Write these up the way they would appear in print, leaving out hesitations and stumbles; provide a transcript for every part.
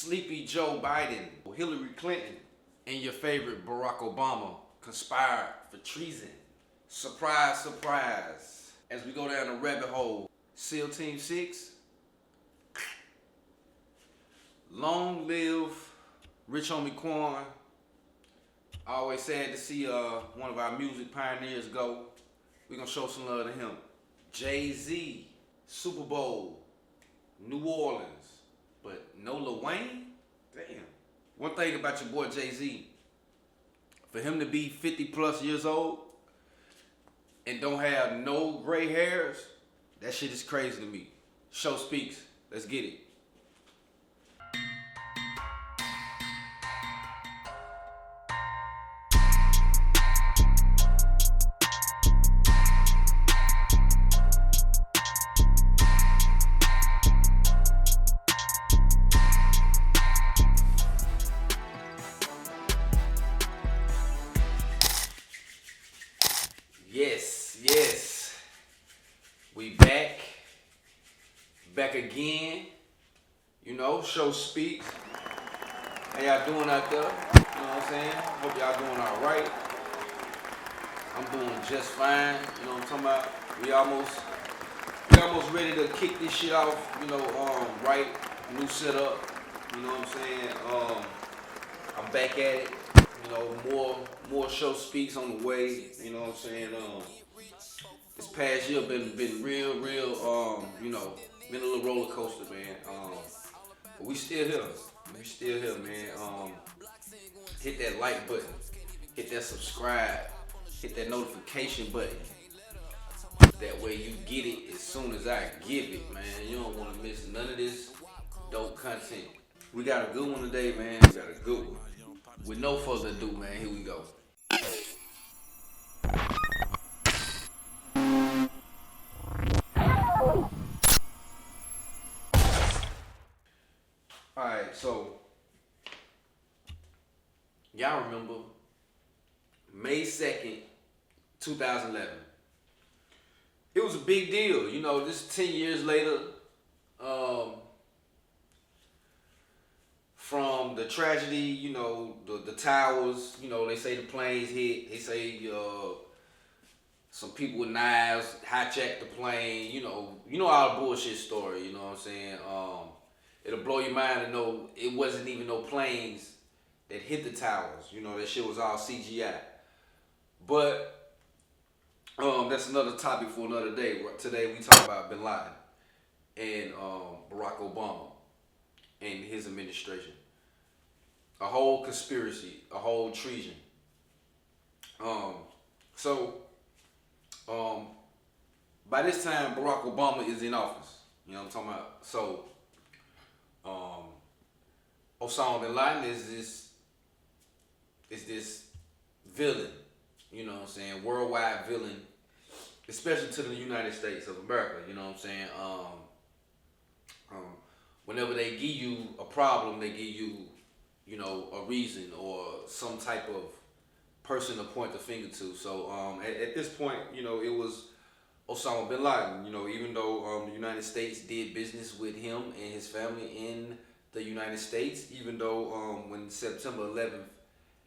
Sleepy Joe Biden, Hillary Clinton, and your favorite Barack Obama conspired for treason. Surprise, surprise. As we go down the rabbit hole, SEAL Team 6, long live rich homie Quan. Always sad to see one of our music pioneers go. We're gonna show some love to him. Jay-Z, Super Bowl, New Orleans, but no Lil Wayne? Damn. One thing about your boy Jay-Z, for him to be 50 plus years old and don't have no gray hairs, that shit is crazy to me. Show speaks. Let's get it. Yes. We back again. You know, show speaks. How y'all doing out there? You know what I'm saying? Hope y'all doing all right. I'm doing just fine. You know what I'm talking about? We almost ready to kick this shit off. You know, right? New setup. You know what I'm saying? I'm back at it. You know, more show speaks on the way. You know what I'm saying? This past year been real, you know, been a little roller coaster, man. But we still here. We still here, man. Hit that like button. Hit that subscribe. Hit that notification button. That way you get it as soon as I give it, man. You don't want to miss none of this dope content. We got a good one today, man. We got a good one. With no further ado, man, here we go. Alright, so y'all remember May 2nd, 2011. It was a big deal, you know, this 10 years later, from the tragedy, you know, the towers, you know, they say the planes hit, they say some people with knives hijacked the plane, you know all the bullshit story, you know what I'm saying? It'll blow your mind to know it wasn't even no planes that hit the towers, you know, that shit was all CGI. But that's another topic for another day. Today we talk about Bin Laden and Barack Obama and his administration. A whole conspiracy, a whole treason. By this time, Barack Obama is in office. You know what I'm talking about? So, Osama bin Laden is this villain. You know what I'm saying? Worldwide villain, especially to the United States of America. You know what I'm saying? Whenever they give you a problem, they give you, you know, a reason or some type of person to point the finger to. So at this point, you know, it was Osama bin Laden. You know, even though the United States did business with him and his family in the United States, even though when September 11th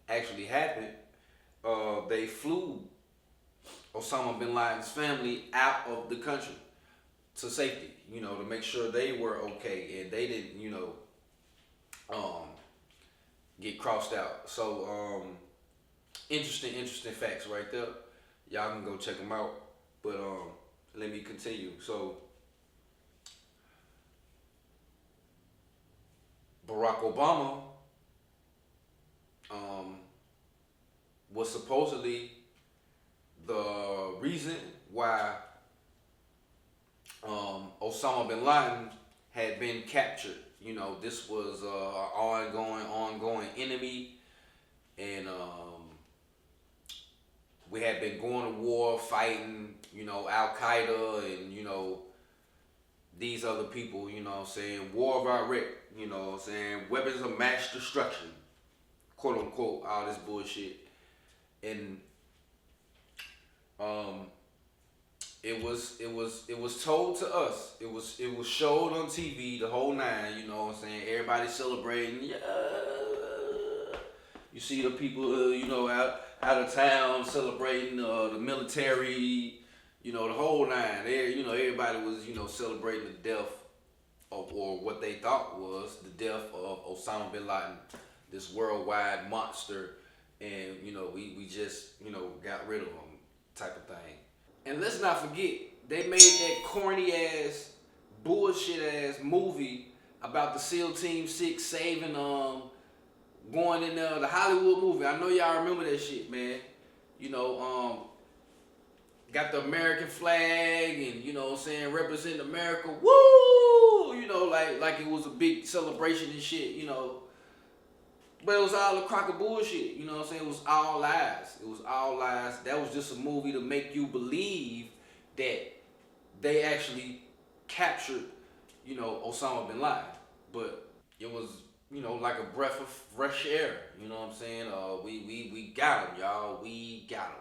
actually happened, they flew Osama bin Laden's family out of the country to safety, you know, to make sure they were okay and they didn't, you know, get crossed out. So, interesting facts right there. Y'all can go check them out. But let me continue. So, Barack Obama was supposedly the reason why Osama bin Laden had been captured. You know, this was an ongoing enemy, and we had been going to war, fighting, you know, Al Qaeda and, you know, these other people, you know what I'm saying, War of R.I.P, you know what I'm saying, weapons of mass destruction, quote unquote, all this bullshit. And it was told to us. It was showed on TV, the whole nine. You know what I'm saying? Everybody celebrating. Yeah. You see the people, out of town celebrating the military. The whole nine. Everybody was celebrating the death of, or what they thought was the death of Osama bin Laden, this worldwide monster, and we just got rid of him, type of thing. And let's not forget, they made that corny ass, bullshit ass movie about the SEAL Team 6 saving going in the Hollywood movie. I know y'all remember that shit, man. Got the American flag and represent America. Woo! Like it was a big celebration and shit. But it was all a crock of bullshit. You know what I'm saying? It was all lies. It was all lies. That was just a movie to make you believe that they actually captured, Osama bin Laden. But it was, like a breath of fresh air. You know what I'm saying? We got him, y'all. We got him.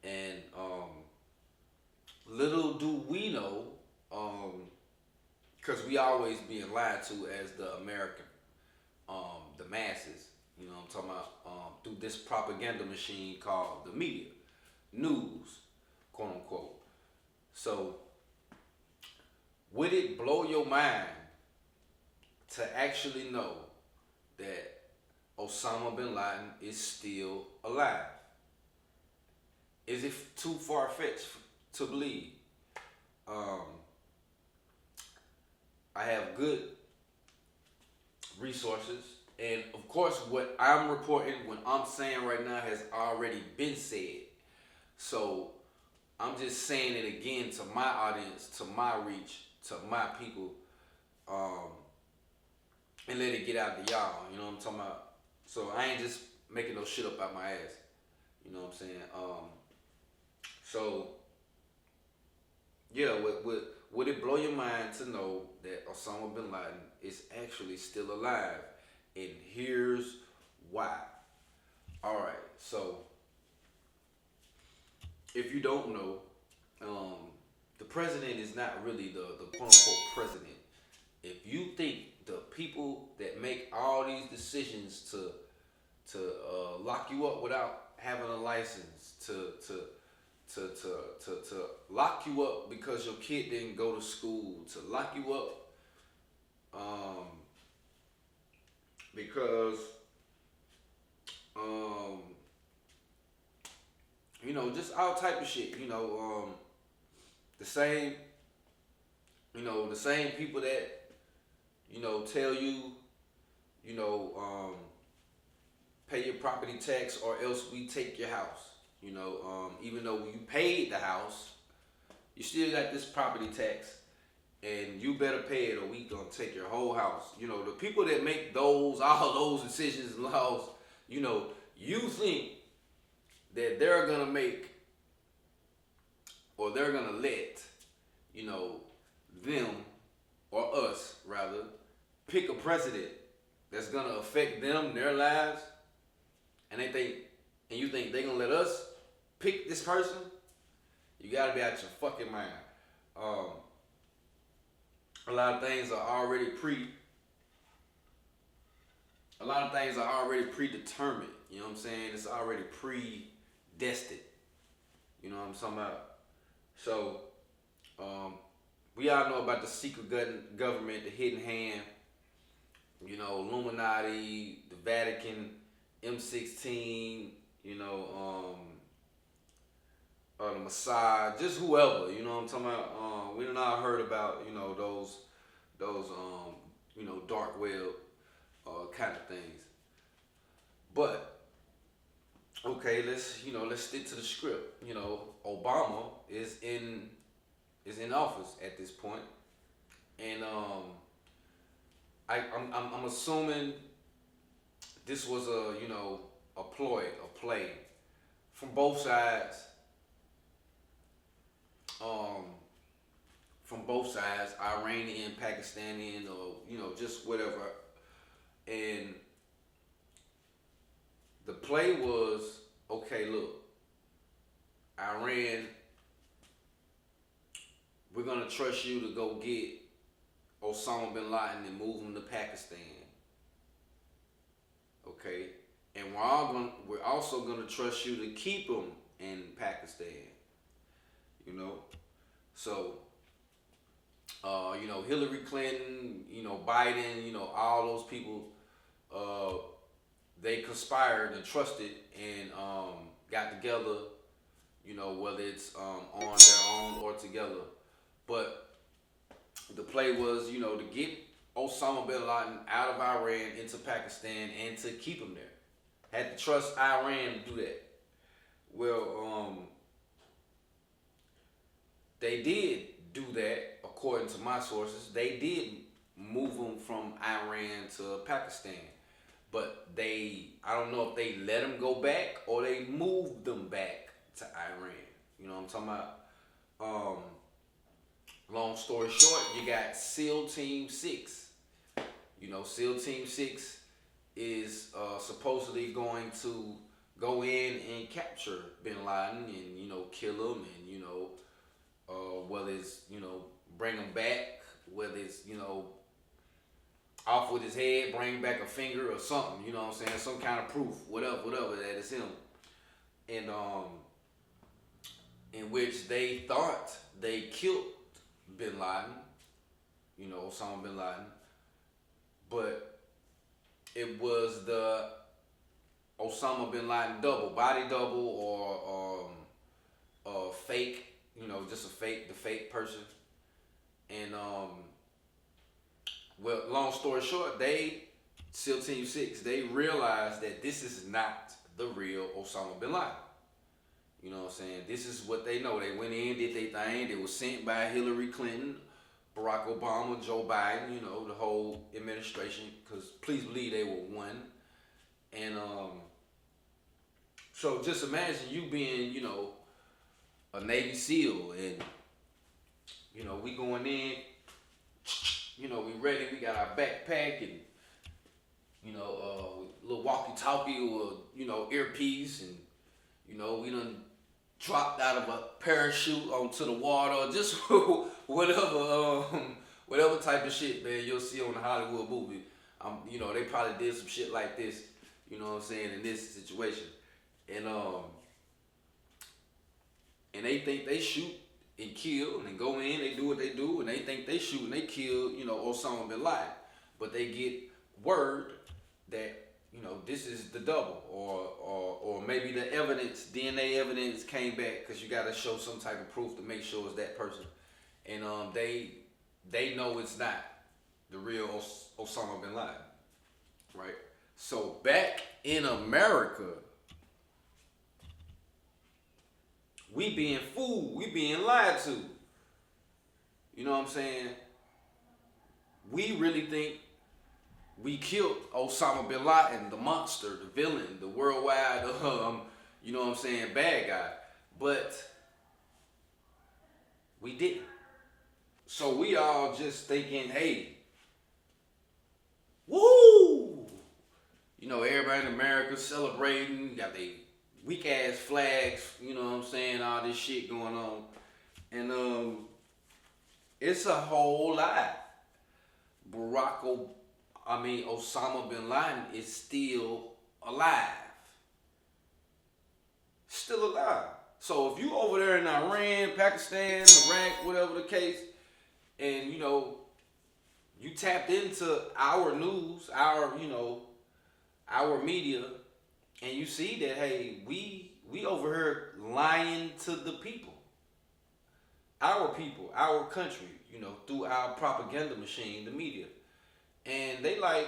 And little do we know, because we always being lied to as the American, the masses, you know what I'm talking about, through this propaganda machine called the media, news, quote unquote. So, would it blow your mind to actually know that Osama bin Laden is still alive? Is it too far-fetched to believe? I have good resources, and of course what I'm reporting, what I'm saying right now has already been said. So I'm just saying it again to my audience, to my reach, to my people, and let it get out to y'all. You know what I'm talking about? So I ain't just making no shit up out my ass. You know what I'm saying? So yeah, would it blow your mind to know that Osama bin Laden is actually still alive? And here's why. Alright, so if you don't know, the president is not really the quote unquote president. If you think the people that make all these decisions to lock you up without having a license, to lock you up because your kid didn't go to school, to lock you up because just all type of shit. The same people that tell you pay your property tax or else we take your house. Even though you paid the house, you still got this property tax, and you better pay it or we gonna take your whole house. The people that make all those decisions and laws, you think that they're gonna make, or they're gonna let, them, or us rather, pick a president that's gonna affect them, their lives, and you think they're gonna let us pick this person? You gotta be out your fucking mind. A lot of things are already predetermined. You know what I'm saying? It's already predestined. You know what I'm talking about? So, we all know about the secret government, the hidden hand, Illuminati, the Vatican, M16, the Mossad, just whoever, you know what I'm talking about. We done all heard about, those dark web kind of things. But okay, let's stick to the script. Obama is in office at this point, and I'm assuming this was a play from both sides. Iranian, Pakistani, or just whatever. And the play was, okay, look, Iran we're gonna trust you to go get Osama bin Laden and move him to Pakistan. Okay, and we're also gonna trust you to keep him in Pakistan. You know, so Hillary Clinton, Biden, all those people, they conspired and trusted and got together. Whether it's on their own or together, but the play was, to get Osama bin Laden out of Iran into Pakistan and to keep him there. Had to trust Iran to do that. Well, they did do that, according to my sources. They did move him from Iran to Pakistan. But I don't know if they let him go back or they moved them back to Iran. You know what I'm talking about? Long story short, you got SEAL Team 6. SEAL Team 6 is supposedly going to go in and capture bin Laden and, kill him and, whether it's, bring him back, whether it's, off with his head, bring back a finger or something, you know what I'm saying? Some kind of proof, whatever that is him. And in which they thought they killed bin Laden, Osama bin Laden, but it was the Osama bin Laden body double or fake, just the fake person. And well, long story short, SEAL Team 6, they realized that this is not the real Osama bin Laden. You know what I'm saying? This is what they know. They went in, did their thing. They were sent by Hillary Clinton, Barack Obama, Joe Biden, the whole administration, because please believe they were one. And so just imagine you being, a Navy SEAL and, we going in, we ready, we got our backpack and, little walkie-talkie or, earpiece and, we done dropped out of a parachute onto the water, just whatever type of shit, man, you'll see on a Hollywood movie. They probably did some shit like this, you know what I'm saying, in this situation. And they think they shoot and kill and go in, they do what they do, and they think they shoot and they kill, Osama bin Laden. But they get word that, this is the double, or maybe the evidence, DNA evidence came back, because you got to show some type of proof to make sure it's that person. And they know it's not the real Osama bin Laden, right? So back in America, we being fooled, we being lied to. You know what I'm saying? We really think we killed Osama bin Laden, the monster, the villain, the worldwide, you know what I'm saying, bad guy. But we didn't. So we all just thinking, hey, woo! Everybody in America celebrating, got they weak ass flags, you know what I'm saying, all this shit going on. And it's a whole lot. Osama bin Laden is still alive. Still alive. So if you over there in Iran, Pakistan, Iraq, whatever the case, and you tapped into our news, our media, and you see that, hey, we over here lying to the people, our country, through our propaganda machine, the media. And they like,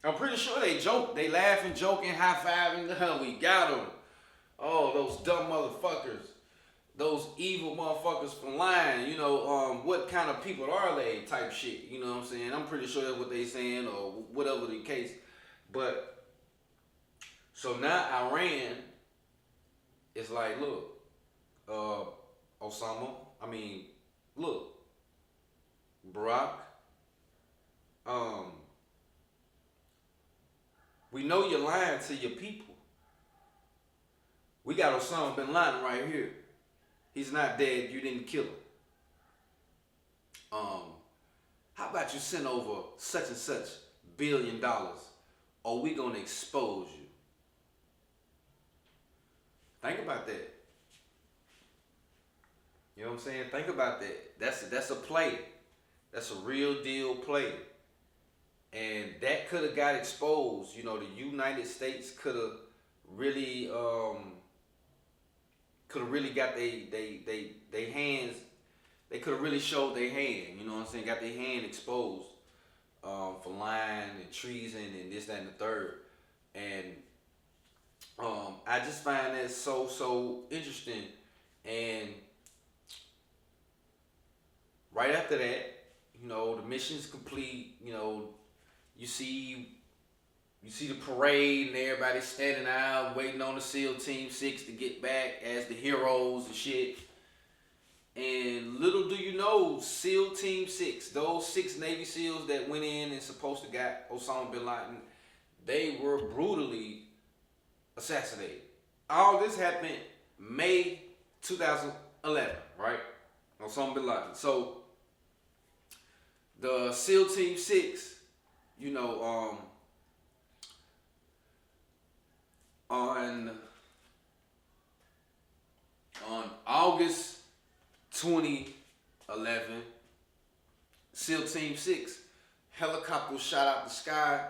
I'm pretty sure they joke, they laughing, joking, high-fiving, we got them. Oh, those dumb motherfuckers, those evil motherfuckers from lying, what kind of people are they type shit, you know what I'm saying? I'm pretty sure that's what they saying or whatever the case. But, so now Iran is like, look, look, Barack, we know you're lying to your people. We we got Osama bin Laden right here. He's not dead. You didn't kill him. How about you send over such and such $1 billion, or we gonna expose you? Think about that. You know what I'm saying? Think about that. That's a play. That's a real deal play. And that could have got exposed. You know, the United States could have really got they hands. They could have really showed their hand. You know what I'm saying? Got their hand exposed for lying and treason and this, that, and the third. And I just find that so interesting. And right after that, you know, the mission's complete. You know, you see the parade and everybody standing out waiting on the SEAL Team 6 to get back as the heroes and shit. And little do you know, SEAL Team 6, those 6 Navy SEALs that went in and supposed to got Osama bin Laden, they were brutally assassinated. All this happened May 2011, right? Osama bin Laden. So the SEAL Team 6, you know, on August 2011, SEAL Team 6 helicopter shot out the sky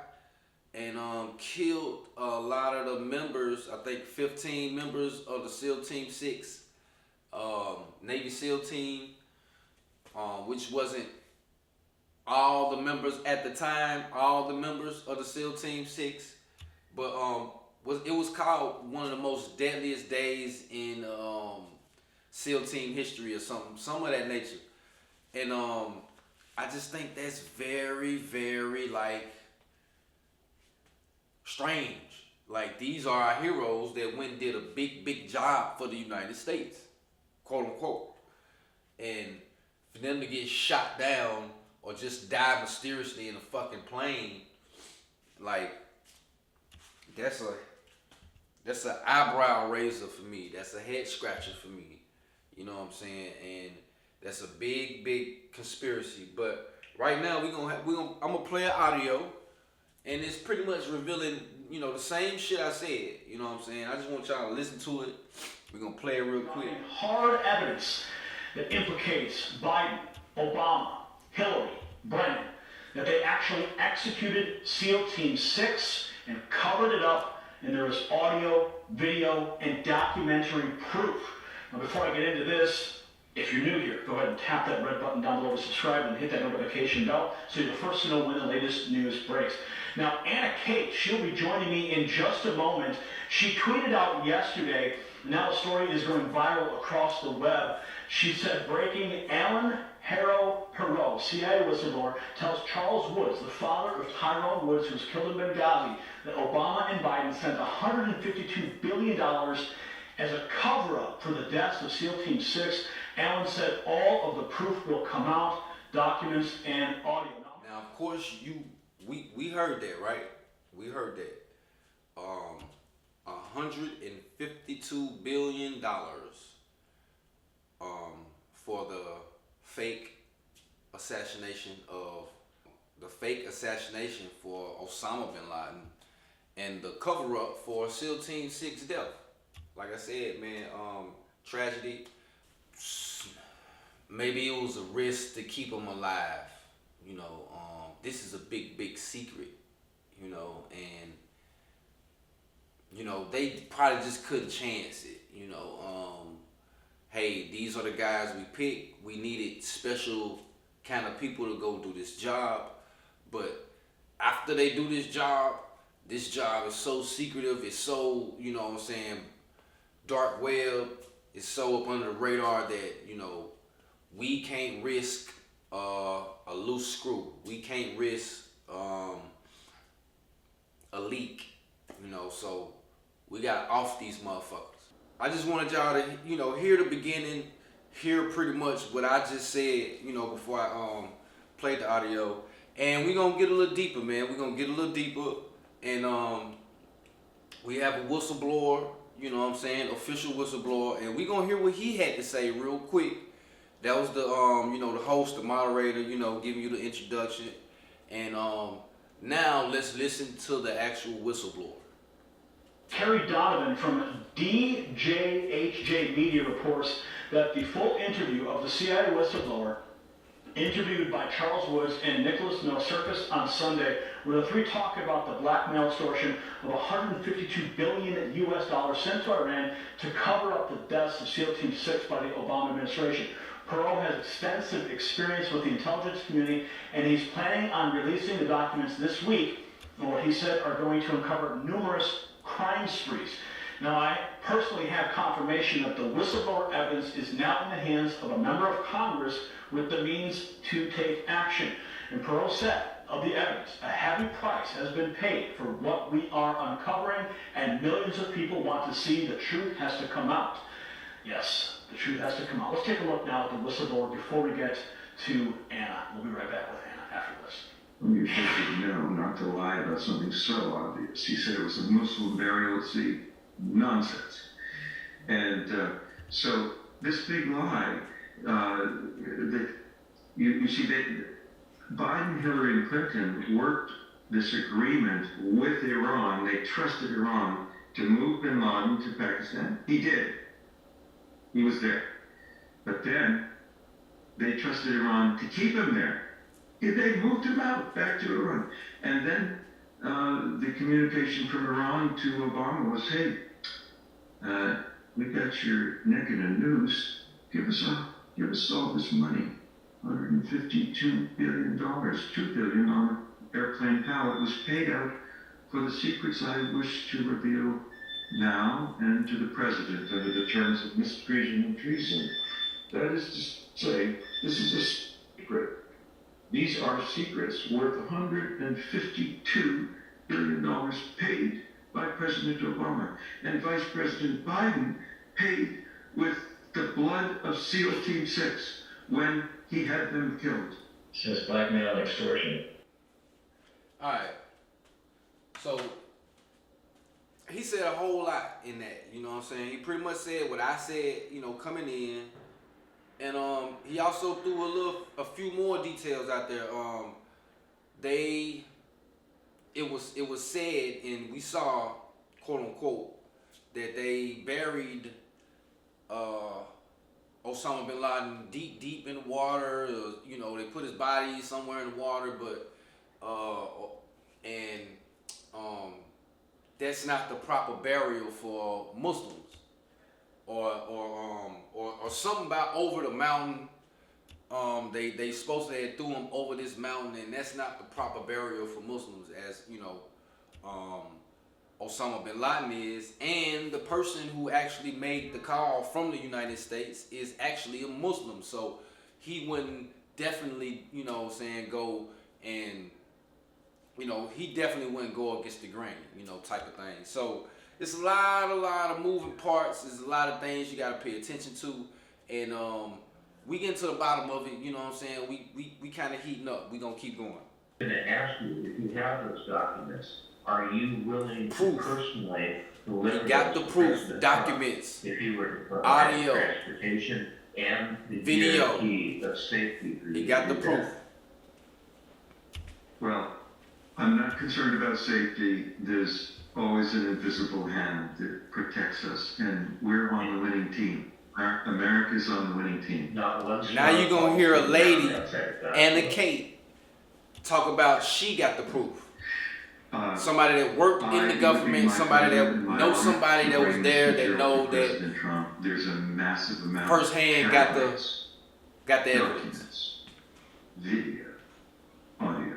and killed a lot of the members. I think 15 members of the SEAL Team 6 Navy SEAL team, which wasn't all the members at the time, all the members of the SEAL Team 6, but it was called one of the most deadliest days in SEAL Team history or some of that nature. And I just think that's very, very like strange. Like, these are our heroes that went and did a big job for the United States, quote unquote. And for them to get shot down or just die mysteriously in a fucking plane, like, that's an eyebrow raiser for me. That's a head scratcher for me. You know what I'm saying? And that's a big conspiracy. But right now I'm gonna play an audio, and it's pretty much revealing, you know, the same shit I said. You know what I'm saying? I just want y'all to listen to it. We're gonna play it real quick. Hard evidence that implicates Biden, Obama, Hillary, Brennan, that they actually executed SEAL Team 6 and covered it up, and there is audio, video, and documentary proof. Now, before I get into this, if you're new here, go ahead and tap that red button down below to subscribe and hit that notification bell so you're the first to know when the latest news breaks. Now, Anna Kate, she'll be joining me in just a moment. She tweeted out yesterday, now the story is going viral across the web. She said, breaking, Alan Harrow Perot, CIA whistleblower, tells Charles Woods, the father of Tyrone Woods, who was killed in Benghazi, that Obama and Biden sent $152 billion as a cover-up for the deaths of SEAL Team 6. Alan said all of the proof will come out, documents and audio. Now, of course, we heard that, right? We heard that. $152 billion for the fake assassination for Osama bin Laden and the cover-up for SEAL Team 6 death. Like I said, man, tragedy. Maybe it was a risk to keep them alive. You know, this is a big secret, you know, and, you know, they probably just couldn't chance it, you know. Hey, these are the guys we picked. We needed special kind of people to go do this job. But after they do this job is so secretive. It's so, you know what I'm saying, dark web. It's so up under the radar that, you know, we can't risk a loose screw. We can't risk a leak, you know, so we got off these motherfuckers. I just wanted y'all to, you know, hear the beginning, hear pretty much what I just said, you know, before I played the audio. And we're gonna get a little deeper, man. We're gonna get a little deeper. And we have a whistleblower you know what I'm saying, official whistleblower, and we gonna hear what he had to say real quick. That was the you know, the host, the moderator, you know, giving you the introduction, and now let's listen to the actual whistleblower. Terry Donovan from DJHJ Media reports that the full interview of the CIA whistleblower interviewed by Charles Woods and Nicholas Mill surfaced on Sunday, where the three talk about the blackmail extortion of $152 billion sent to Iran to cover up the deaths of SEAL Team 6 by the Obama administration. Perot has extensive experience with the intelligence community, and he's planning on releasing the documents this week, and what he said are going to uncover numerous crime sprees. Now, I personally have confirmation that the whistleblower evidence is now in the hands of a member of Congress with the means to take action. And Perot said of the evidence, a heavy price has been paid for what we are uncovering, and millions of people want to see the truth has to come out. Yes, the truth has to come out. Let's take a look now at the whistleblower before we get to Anna. We'll be right back with Anna after this. You should know not to lie about something so obvious. He said it was a Muslim burial at sea. Nonsense. And so this big lie, that you see that Biden, Hillary, and Clinton worked this agreement with Iran. They trusted Iran to move bin Laden to Pakistan. He did. He was there. But then they trusted Iran to keep him there. They moved him out back to Iran. And then the communication from Iran to Obama was, hey, we got your neck in a noose. Give us all this money. $152 billion, $2 billion on an airplane pallet was paid out for the secrets I wish to reveal now and to the president under the terms of misprision and treason. That is to say, this is a secret. These are secrets worth $152 billion paid by President Obama. And Vice President Biden paid with the blood of SEAL Team 6 when he had them killed. Says blackmail and extortion. All right. So he said a whole lot in that, you know what I'm saying? He pretty much said what I said, you know, coming in. And he also threw a few more details out there. It was said, and we saw, quote unquote, that they buried Osama bin Laden deep in the water. You know, they put his body somewhere in the water, but that's not the proper burial for Muslims. Or something about over the mountain. They supposedly had threw him over this mountain, and that's not the proper burial for Muslims, as you know, Osama bin Laden is, and the person who actually made the call from the United States is actually a Muslim, so he wouldn't definitely, you know, saying go and, you know, he definitely wouldn't go against the grain, you know, type of thing. So it's a lot of moving parts. There's a lot of things you got to pay attention to, and we get to the bottom of it. You know what I'm saying? We kind of heating up. We gonna keep going. I'm going to ask you, if you have those documents, are you willing to personally deliver? We got the those to proof, President documents, Trump if he were to provide audio, transportation and the video. guarantee of safety for you? He got the proof. Well, I'm not concerned about safety. There's always an invisible hand that protects us, and we're on the winning team. America's on the winning team. Not one Now you're gonna hear a lady, Anna and Kate, talk about she got the proof. Somebody that worked in the government, somebody that knows somebody that was there, that know that Trump, there's a massive amount firsthand of got the evidence. documents, video, audio.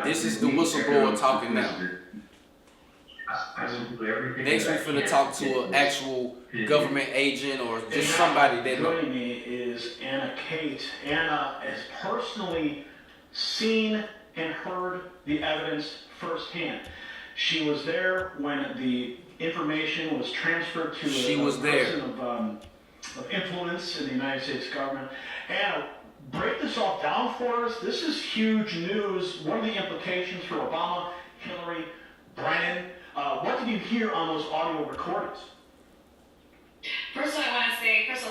This is the whistleblower talking now. I will do everything. Next we're finna talk to an actual government agent or just somebody that knows. Joining me is Anna Kate. Anna has personally seen and heard the evidence firsthand. She was there when the information was transferred to a person of influence in the United States government. Anna, break this all down for us. This is huge news. What are the implications for Obama, Hillary, Brennan? What did you hear on those audio recordings? First of all,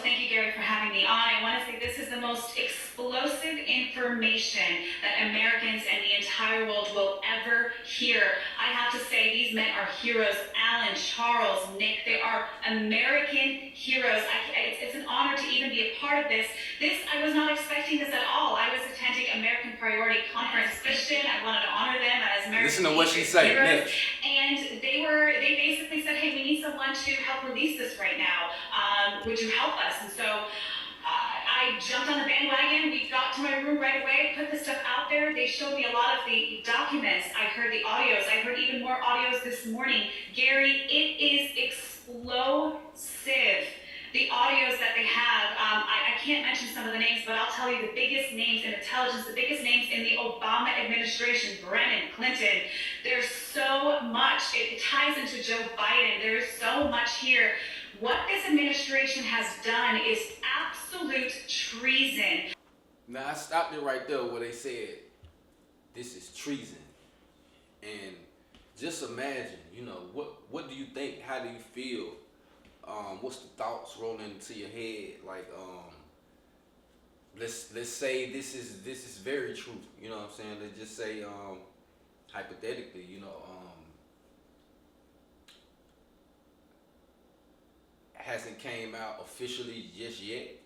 thank you, Gary, for having me on. I want to say this is the most explosive information that Americans and the entire world will ever hear. I have to say, these men are heroes. Alan, Charles, Nick, they are American heroes. It's an honor to even be a part of this. I was not expecting this at all. I was attending American Priority Conference Christian. I wanted to honor them as American Listen to what she said, heroes. Nick. And they basically said, hey, we need someone to help release this right now. Would you help us? And so I jumped on the bandwagon. We got to my room right away, put the stuff out there. They showed me a lot of the documents. I heard the audios. I heard even more audios this morning. Gary, it is explosive. The audios that they have, I can't mention some of the names, but I'll tell you the biggest names in intelligence, the biggest names in the Obama administration, Brennan, Clinton. There's so much. It ties into Joe Biden. There is so much here. What this administration has done is absolute treason. Now I stopped it right there where they said this is treason. And just imagine, what do you think? How do you feel? What's the thoughts rolling into your head? Like, let's say this is very true. You know what I'm saying? Let's just say, hypothetically, hasn't came out officially just yet,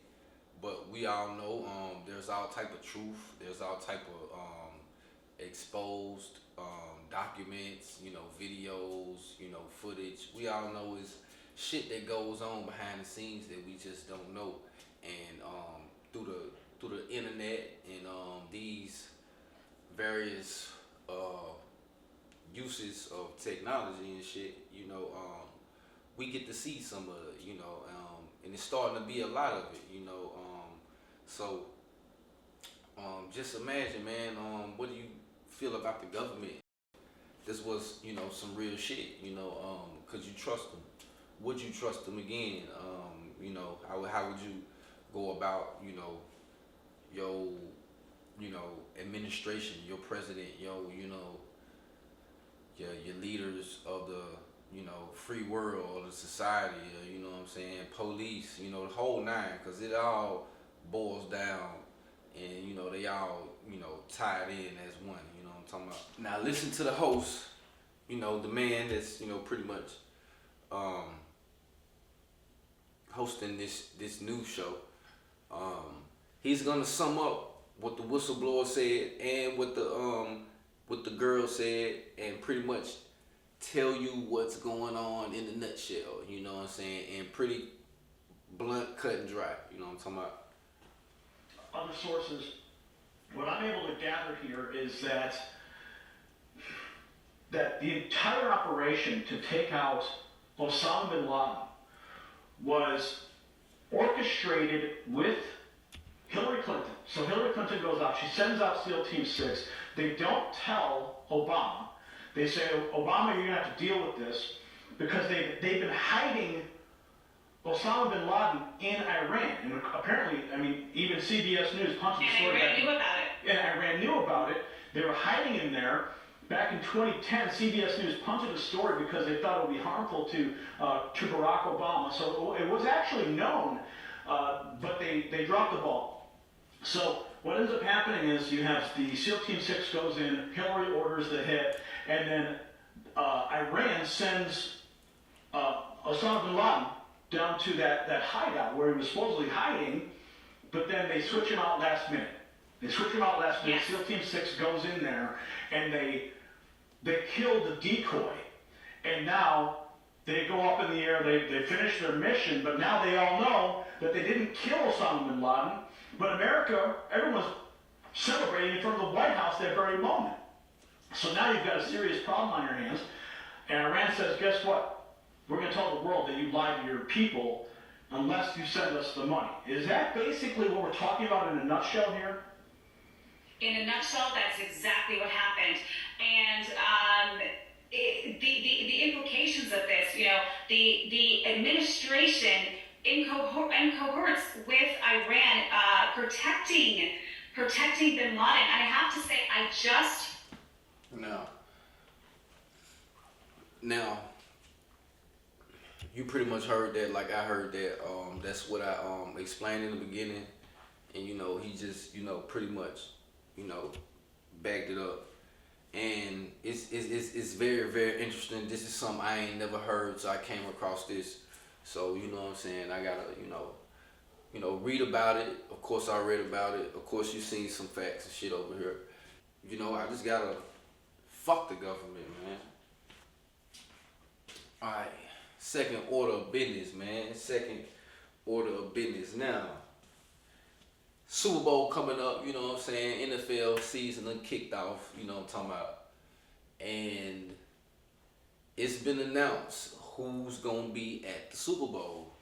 but we all know there's all type of truth. There's all type of exposed documents, videos, footage. We all know is shit that goes on behind the scenes that we just don't know. And through the internet and these various uses of technology and shit, we get to see some of it, and it's starting to be a lot of it, so just imagine, man, what do you feel about the government? This was, some real shit, could you trust them? Would you trust them again? How would you go about, your, administration, your president, your leaders of the, free world or the society, police, the whole nine, because it all boils down and, they all, tied in as one, what I'm talking about. Now listen to the host, the man that's, pretty much hosting this news show. He's gonna sum up what the whistleblower said and what the girl said, and pretty much tell you what's going on in a nutshell, and pretty blunt, cut and dry, what I'm talking about. Other sources, what I'm able to gather here is that the entire operation to take out Osama bin Laden was orchestrated with Hillary Clinton. So Hillary Clinton goes out, she sends out SEAL Team 6. They don't tell Obama. They say, Obama, you're going to have to deal with this, because they've been hiding Osama bin Laden in Iran. And apparently, even CBS News punched the story. And Iran knew about it. And Iran knew about it. They were hiding him there. Back in 2010, CBS News punted the story because they thought it would be harmful to Barack Obama. So it was actually known, but they dropped the ball. So what ends up happening is you have the SEAL Team 6 goes in, Hillary orders the hit, and then Iran sends Osama bin Laden down to that hideout where he was supposedly hiding, but then they switch him out last minute. Yes. SEAL Team 6 goes in there, and they kill the decoy. And now they go up in the air, they finish their mission, but now they all know that they didn't kill Osama bin Laden, but America, everyone's celebrating in front of the White House that very moment. So now you've got a serious problem on your hands, and Iran says, guess what? We're going to tell the world that you lied to your people unless you send us the money. Is that basically what we're talking about in a nutshell here? In a nutshell, that's exactly what happened. And the implications of this, the administration in cohorts with Iran protecting bin Laden. And I have to say, Now, you pretty much heard that, like I heard that. That's what I explained in the beginning, and he just pretty much backed it up, and it's very very interesting. This is something I ain't never heard, so I came across this. So you know what I'm saying. I gotta read about it. Of course I read about it. Of course you seen some facts and shit over here. I just gotta fuck the government, man. All right. Second order of business, man. Second order of business. Now, Super Bowl coming up, you know what I'm saying? NFL season done kicked off, you know what I'm talking about. And it's been announced who's going to be at the Super Bowl.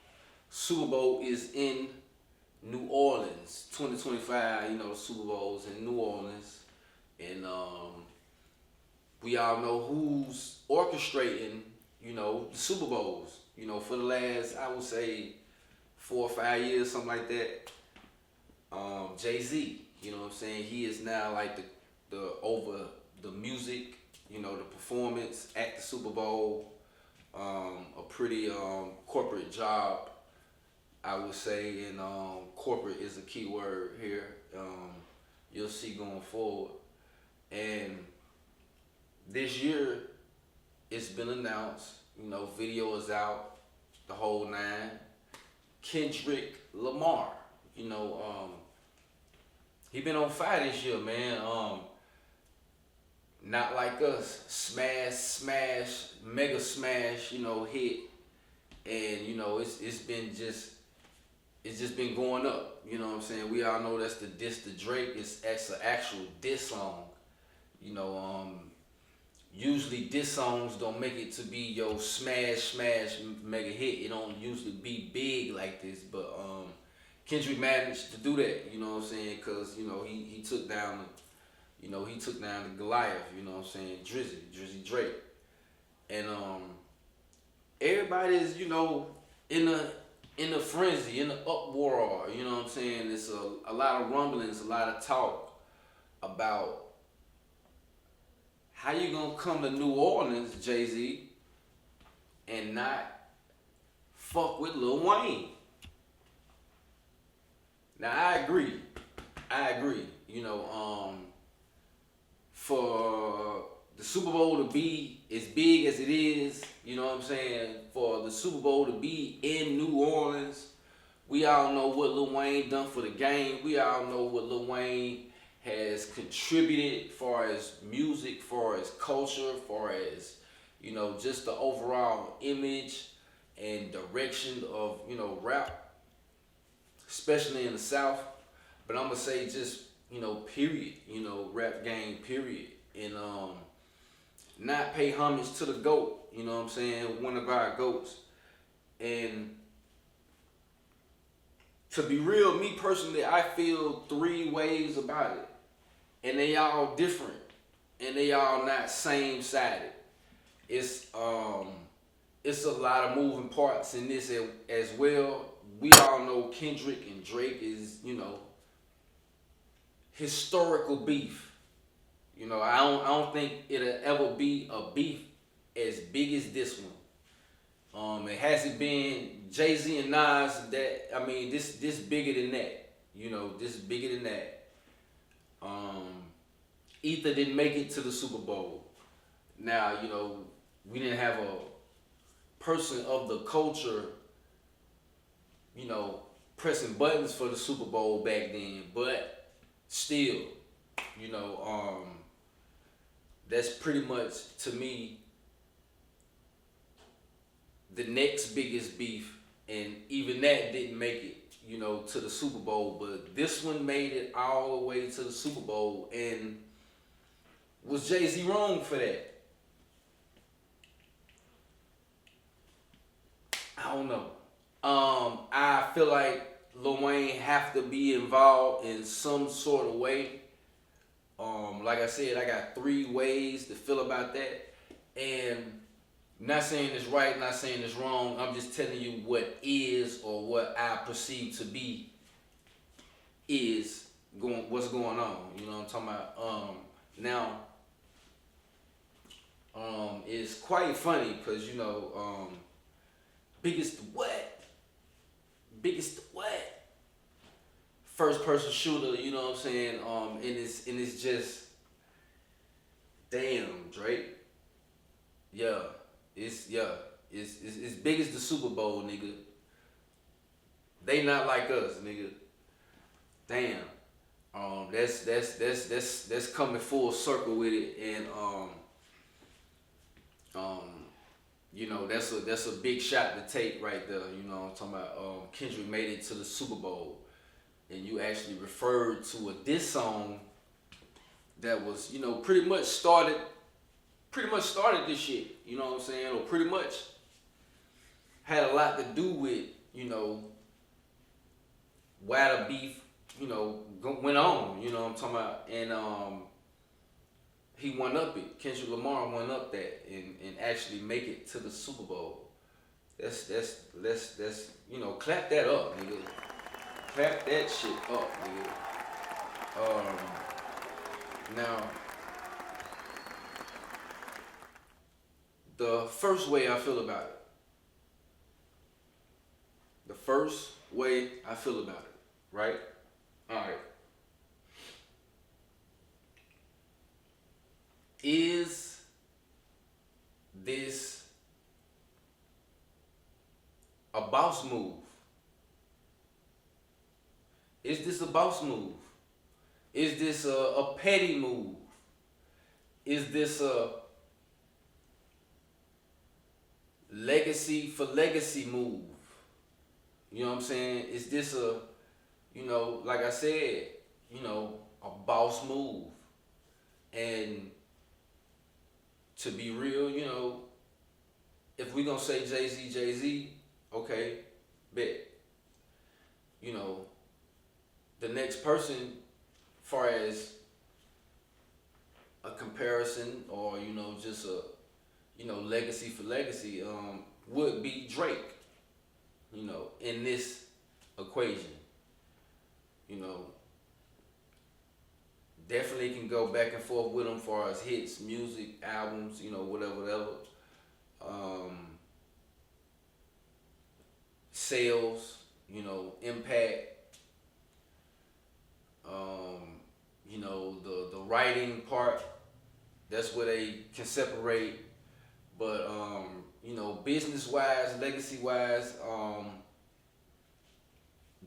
Super Bowl is in New Orleans. 2025, the Super Bowl's in New Orleans. And we all know who's orchestrating the Super Bowls, for the last, I would say, 4 or 5 years, something like that. Jay-Z, you know what I'm saying? He is now like the over the music, the performance at the Super Bowl. A pretty corporate job, I would say, and corporate is a key word here. You'll see going forward. And this year, it's been announced, video is out, the whole nine. Kendrick Lamar, he been on fire this year, man. Not Like Us, smash, mega smash, hit. And, it's just been going up, you know what I'm saying? We all know that's the diss to Drake. That's an actual diss song, Usually diss songs don't make it to be your smash mega hit. It don't usually be big like this, but Kendrick managed to do that, you know what I'm saying? Cause he took down the Goliath, you know what I'm saying? Drizzy Drake, and everybody's in a frenzy, in the uproar, you know what I'm saying? It's a lot of rumblings, a lot of talk about how you gonna come to New Orleans, Jay-Z, and not fuck with Lil Wayne? Now I agree. For the Super Bowl to be as big as it is, you know what I'm saying? For the Super Bowl to be in New Orleans, we all know what Lil Wayne done for the game. We all know what Lil Wayne has contributed far as music, far as culture, far as, just the overall image and direction of, rap, especially in the South. But I'm gonna say just, period, rap game, period. And not pay homage to the GOAT, you know what I'm saying? One of our GOATs. And to be real, me personally, I feel 3 ways about it. And they all different. And they all not same-sided. It's a lot of moving parts in this as well. We all know Kendrick and Drake is, historical beef. I don't think it'll ever be a beef as big as this one. It hasn't been Jay-Z and Nas this bigger than that. This bigger than that. Ether didn't make it to the Super Bowl. Now, we didn't have a person of the culture, pressing buttons for the Super Bowl back then, but still, that's pretty much, to me, the next biggest beef, and even that didn't make it, to the Super Bowl, but this one made it all the way to the Super Bowl. And was Jay-Z wrong for that? I don't know. I feel like Lil Wayne have to be involved in some sort of way. Like I said, I got 3 ways to feel about that. And not saying it's right, not saying it's wrong. I'm just telling you what is, or what I perceive to be what's going on. You know what I'm talking about? Now, is quite funny because biggest what? Biggest what? First person shooter, you know what I'm saying? And it's just damn, Drake. It's big as the Super Bowl, nigga. They not like us, nigga. Damn. That's coming full circle with it, and that's a big shot to take right there. You know what I'm talking about? Kendrick made it to the Super Bowl, and you actually referred to a diss song that was, pretty much started this shit. You know what I'm saying? Or pretty much had a lot to do with, why the beef, went on. You know what I'm talking about? And he won up it. Kendrick Lamar won up that and actually make it to the Super Bowl. That's clap that up, nigga. Clap that shit up, nigga. Now, the first way I feel about it. The first way I feel about it, right? All right. Is this a boss move? Is this a boss move? Is this a petty move? Is this a legacy for legacy move? You know what I'm saying? Is this a, like I said, a boss move? And to be real, if we gonna say Jay-Z, okay, bet. The next person, far as a comparison or, just a, legacy for legacy, would be Drake, in this equation. Definitely can go back and forth with him as far as hits, music, albums, whatever. Sales, impact, the writing part, that's where they can separate. But, business-wise, legacy-wise,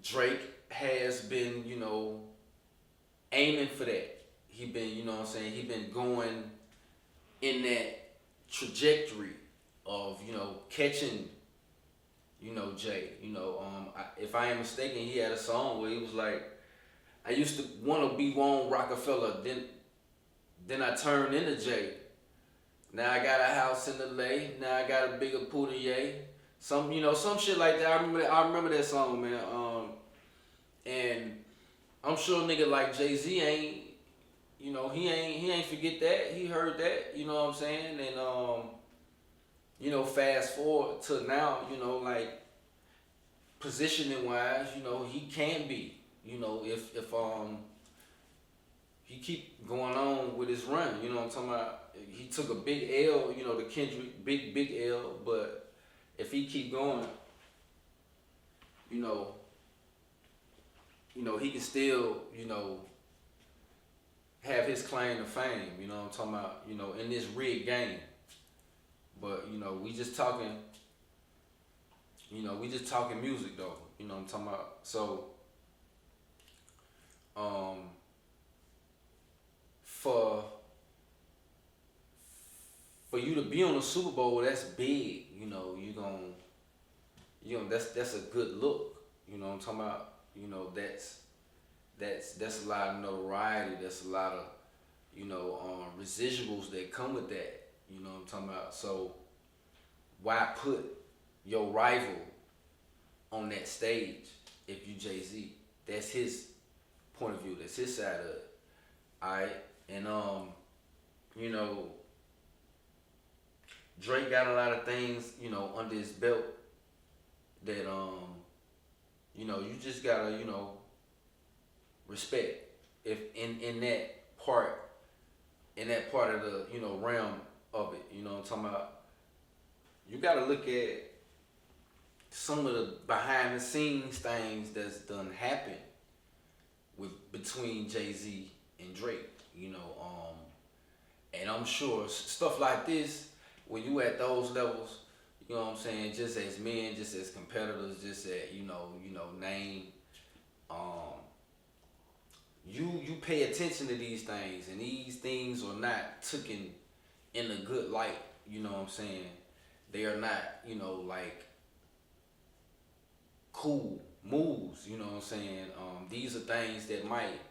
Drake has been, aiming for that. He been, he been going in that trajectory of, catching, Jay. If I ain't mistaken, he had a song where he was like, I used to want to be Warren Rockefeller, then I turned into Jay. Now I got a house in LA. Now I got a bigger Poudier. Some shit like that. I remember that song, man. And I'm sure nigga like Jay-Z ain't, he ain't forget that. He heard that, you know what I'm saying? And fast forward to now, like positioning wise, he can be, if he keep going on with his run, you know what I'm talking about? He took a big L, the Kendrick big L, but if he keep going, he can still, have his claim to fame, you know what I'm talking about, in this rigged game. But, we just talking music though, you know what I'm talking about? So, for you to be on the Super Bowl, that's big, that's a good look, you know what I'm talking about? That's a lot of notoriety. That's a lot of, residuals that come with that. You know what I'm talking about? So why put your rival on that stage if you Jay-Z? That's his point of view. That's his side of it. Alright? And Drake got a lot of things, under his belt that you just gotta, respect if in that part of the realm of it. You know what I'm talking about? You gotta look at some of the behind the scenes things that's done happen between Jay-Z and Drake. And I'm sure stuff like this, when you at those levels, you know what I'm saying, just as men, just as competitors, just at, name, you pay attention to these things, and these things are not taken in a good light, you know what I'm saying? They are not, like cool moves, you know what I'm saying? These are things that might,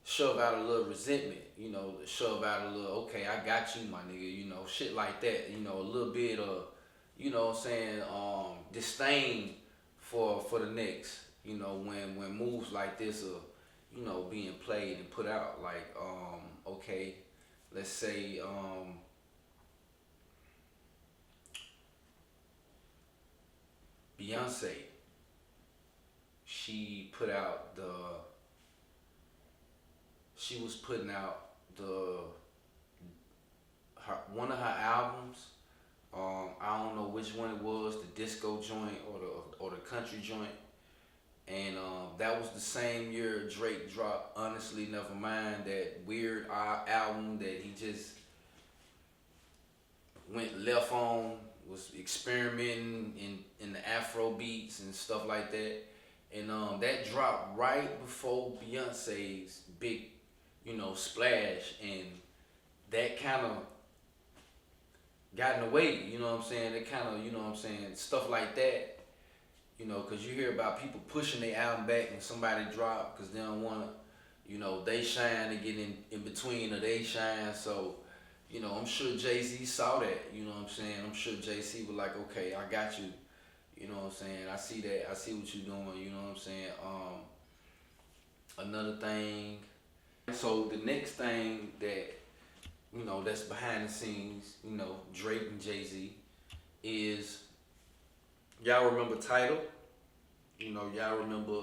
shove out a little resentment, shove out a little, okay, I got you, my nigga, shit like that, a little bit of, what I'm saying, disdain for the next, when moves like this are, being played and put out, like, okay, let's say, Beyonce, she was putting out one of her albums. I don't know which one it was, the disco joint or the country joint. And that was the same year Drake dropped Honestly Nevermind, that weird album that he just went left on, was experimenting in the Afro beats and stuff like that. And that dropped right before Beyonce's big, splash, and that kind of got in the way, you know what I'm saying? That kind of, stuff like that, because you hear about people pushing their album back and somebody drop because they don't want to, they shine to get in between or they shine. So, I'm sure Jay-Z saw that, you know what I'm saying? I'm sure Jay-Z was like, okay, I got you, you know what I'm saying? I see that, I see what you're doing, you know what I'm saying? Another thing, so the next thing that, that's behind the scenes, Drake and Jay-Z, is, y'all remember Tidal? Y'all remember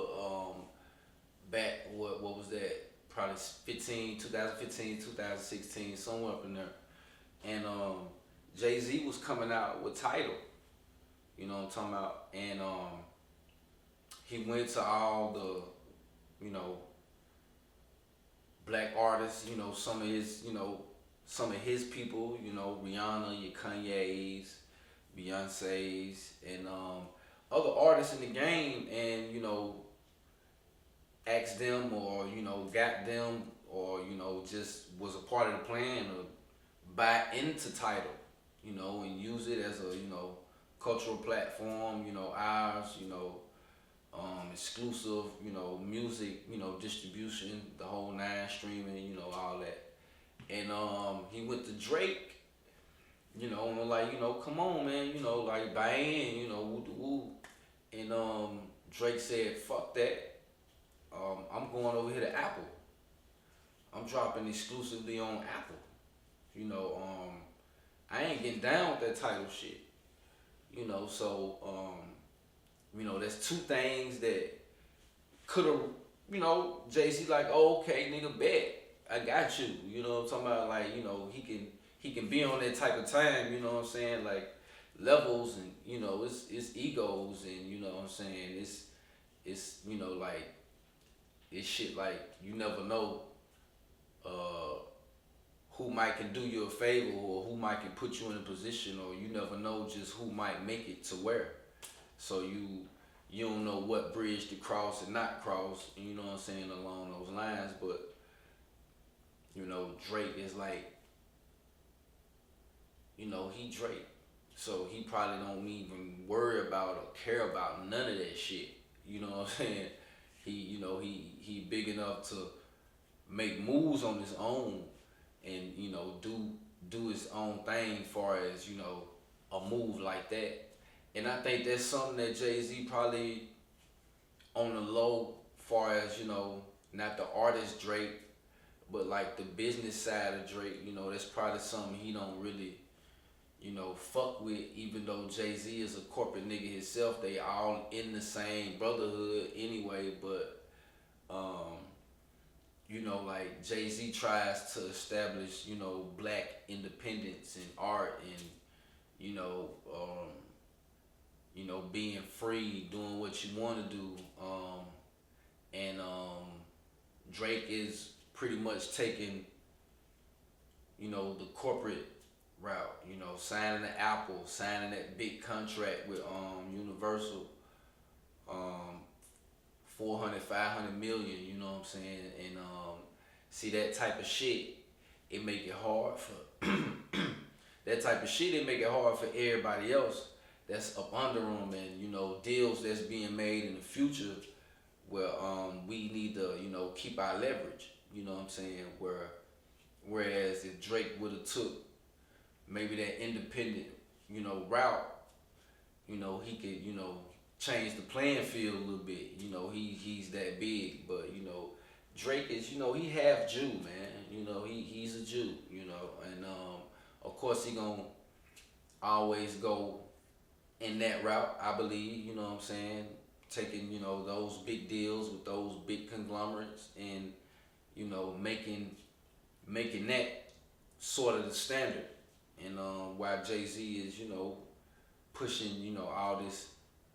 back, what was that? Probably 2015, 2016, somewhere up in there. And Jay-Z was coming out with Tidal, you know what I'm talking about? And he went to all the, black artists, some of his people, Rihanna, your Kanye's, Beyonce's, and other artists in the game, and asked them or got them or just was a part of the plan to buy into Tidal, and use it as a cultural platform, ours, exclusive, music, distribution, the whole 9 streaming, all that. And he went to Drake, and like, come on, man, like buy in, woo woo. And Drake said, fuck that. I'm going over here to Apple. I'm dropping exclusively on Apple. I ain't getting down with that Tidal shit. So that's two things that could have, Jay-Z like, oh, okay, nigga, bet. I got you. You know what I'm talking about? Like, he can be on that type of time, you know what I'm saying? Like levels and, it's egos and, you know what I'm saying? It's like, it's shit like you never know who might can do you a favor or who might can put you in a position, or you never know just who might make it to where. So you don't know what bridge to cross and not cross, you know what I'm saying, along those lines. But Drake is like, he Drake. So he probably don't even worry about or care about none of that shit. You know what I'm saying? He big enough to make moves on his own and, do his own thing far as, a move like that. And I think that's something that Jay-Z probably on the low far as, not the artist Drake, but like the business side of Drake, that's probably something he don't really, fuck with, even though Jay-Z is a corporate nigga himself. They all in the same brotherhood anyway, but, know, like Jay-Z tries to establish, you know, black independence in art and, you know, being free, doing what you want to do. And Drake is pretty much taking, you know, the corporate route, you know, signing the Apple, signing that big contract with Universal, 400, 500 million, you know what I'm saying? And see that type of shit, it make it hard for that type of shit, it make it hard for everybody else that's up under them, and you know, deals that's being made in the future where we need to, you know, keep our leverage, you know what I'm saying? Whereas if Drake would have took maybe that independent, you know, route, you know, he could, you know, change the playing field a little bit. You know, he's that big, but you know, Drake is, you know, he half Jew, man. You know, he's a Jew, you know, and of course he gonna always go in that route, I believe, you know what I'm saying? Taking, you know, those big deals with those big conglomerates and, you know, making that sort of the standard. And while Jay-Z is, you know, pushing, you know, all this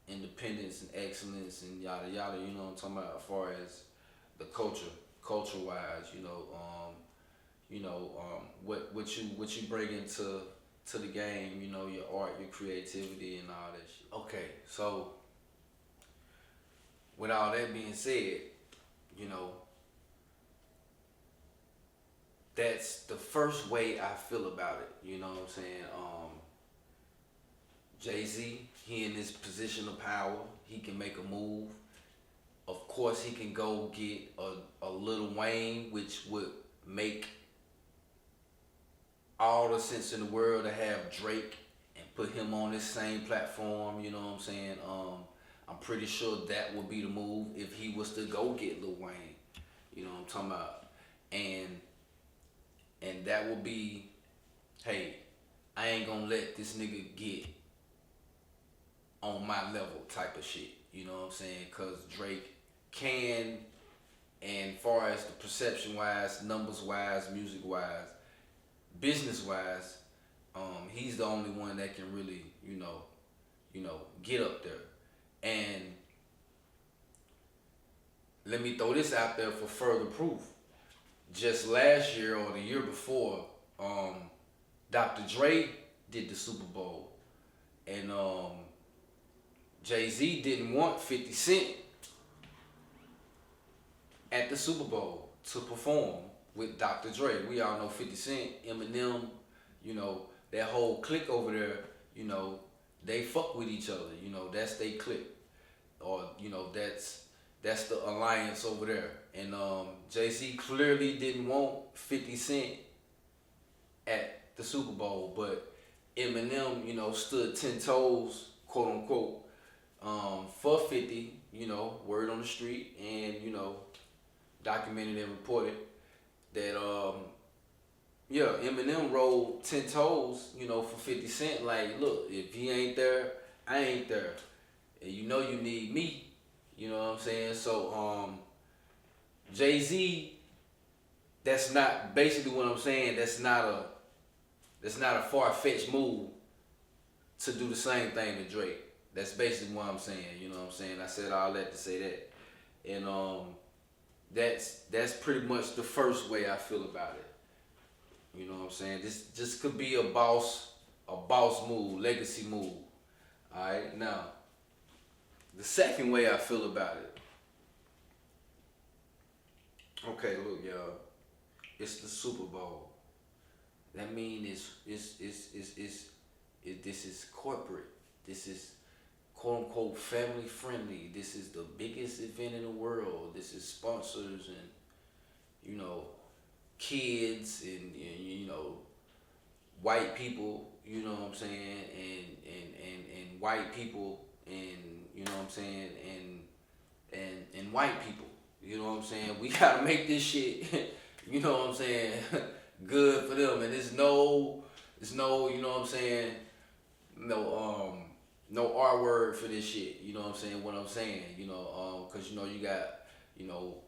independence and excellence and yada yada, you know what I'm talking about, as far as the culture wise, you know, what you bring into the game, you know, your art, your creativity and all that shit. Okay, so with all that being said, you know, that's the first way I feel about it, you know what I'm saying? Jay-Z, he in this position of power, he can make a move. Of course, he can go get a Lil Wayne, which would make all the sense in the world to have Drake and put him on this same platform, you know what I'm saying? I'm pretty sure that would be the move if he was to go get Lil Wayne, you know what I'm talking about? And that would be, hey, I ain't gonna let this nigga get on my level type of shit, you know what I'm saying? Cause Drake can, and far as the perception wise, numbers wise, music wise, business wise, he's the only one that can really, you know, get up there. And let me throw this out there for further proof. Just last year or the year before, Dr. Dre did the Super Bowl, and Jay-Z didn't want 50 Cent at the Super Bowl to perform with Dr. Dre. We all know 50 Cent, Eminem, you know, that whole clique over there, you know, they fuck with each other, you know, that's they clique. Or, you know, that's the alliance over there. And Jay-Z clearly didn't want 50 Cent at the Super Bowl, but Eminem, you know, stood 10 toes, quote unquote, for 50, you know, word on the street, and, you know, documented and reported that, Eminem rolled 10 toes, you know, for 50 Cent, like, look, if he ain't there, I ain't there. And you know you need me, you know what I'm saying? So, Jay-Z, that's not, basically what I'm saying, that's not a far-fetched move to do the same thing to Drake. That's basically what I'm saying, you know what I'm saying? I said all that to say that. And that's pretty much the first way I feel about it. You know what I'm saying? This just could be a boss move, legacy move. Alright, now, the second way I feel about it. Okay, look, y'all. It's the Super Bowl. That means this is corporate. This is quote unquote family friendly. This is the biggest event in the world. This is sponsors and, you know, kids and you know, white people, you know what I'm saying, and white people, and you know what I'm saying, and white people, you know what I'm saying. We gotta make this shit, you know what I'm saying, good for them. And there's no, you know what I'm saying, no R word for this shit, you know what I'm saying, you know, cause you know you got, you know,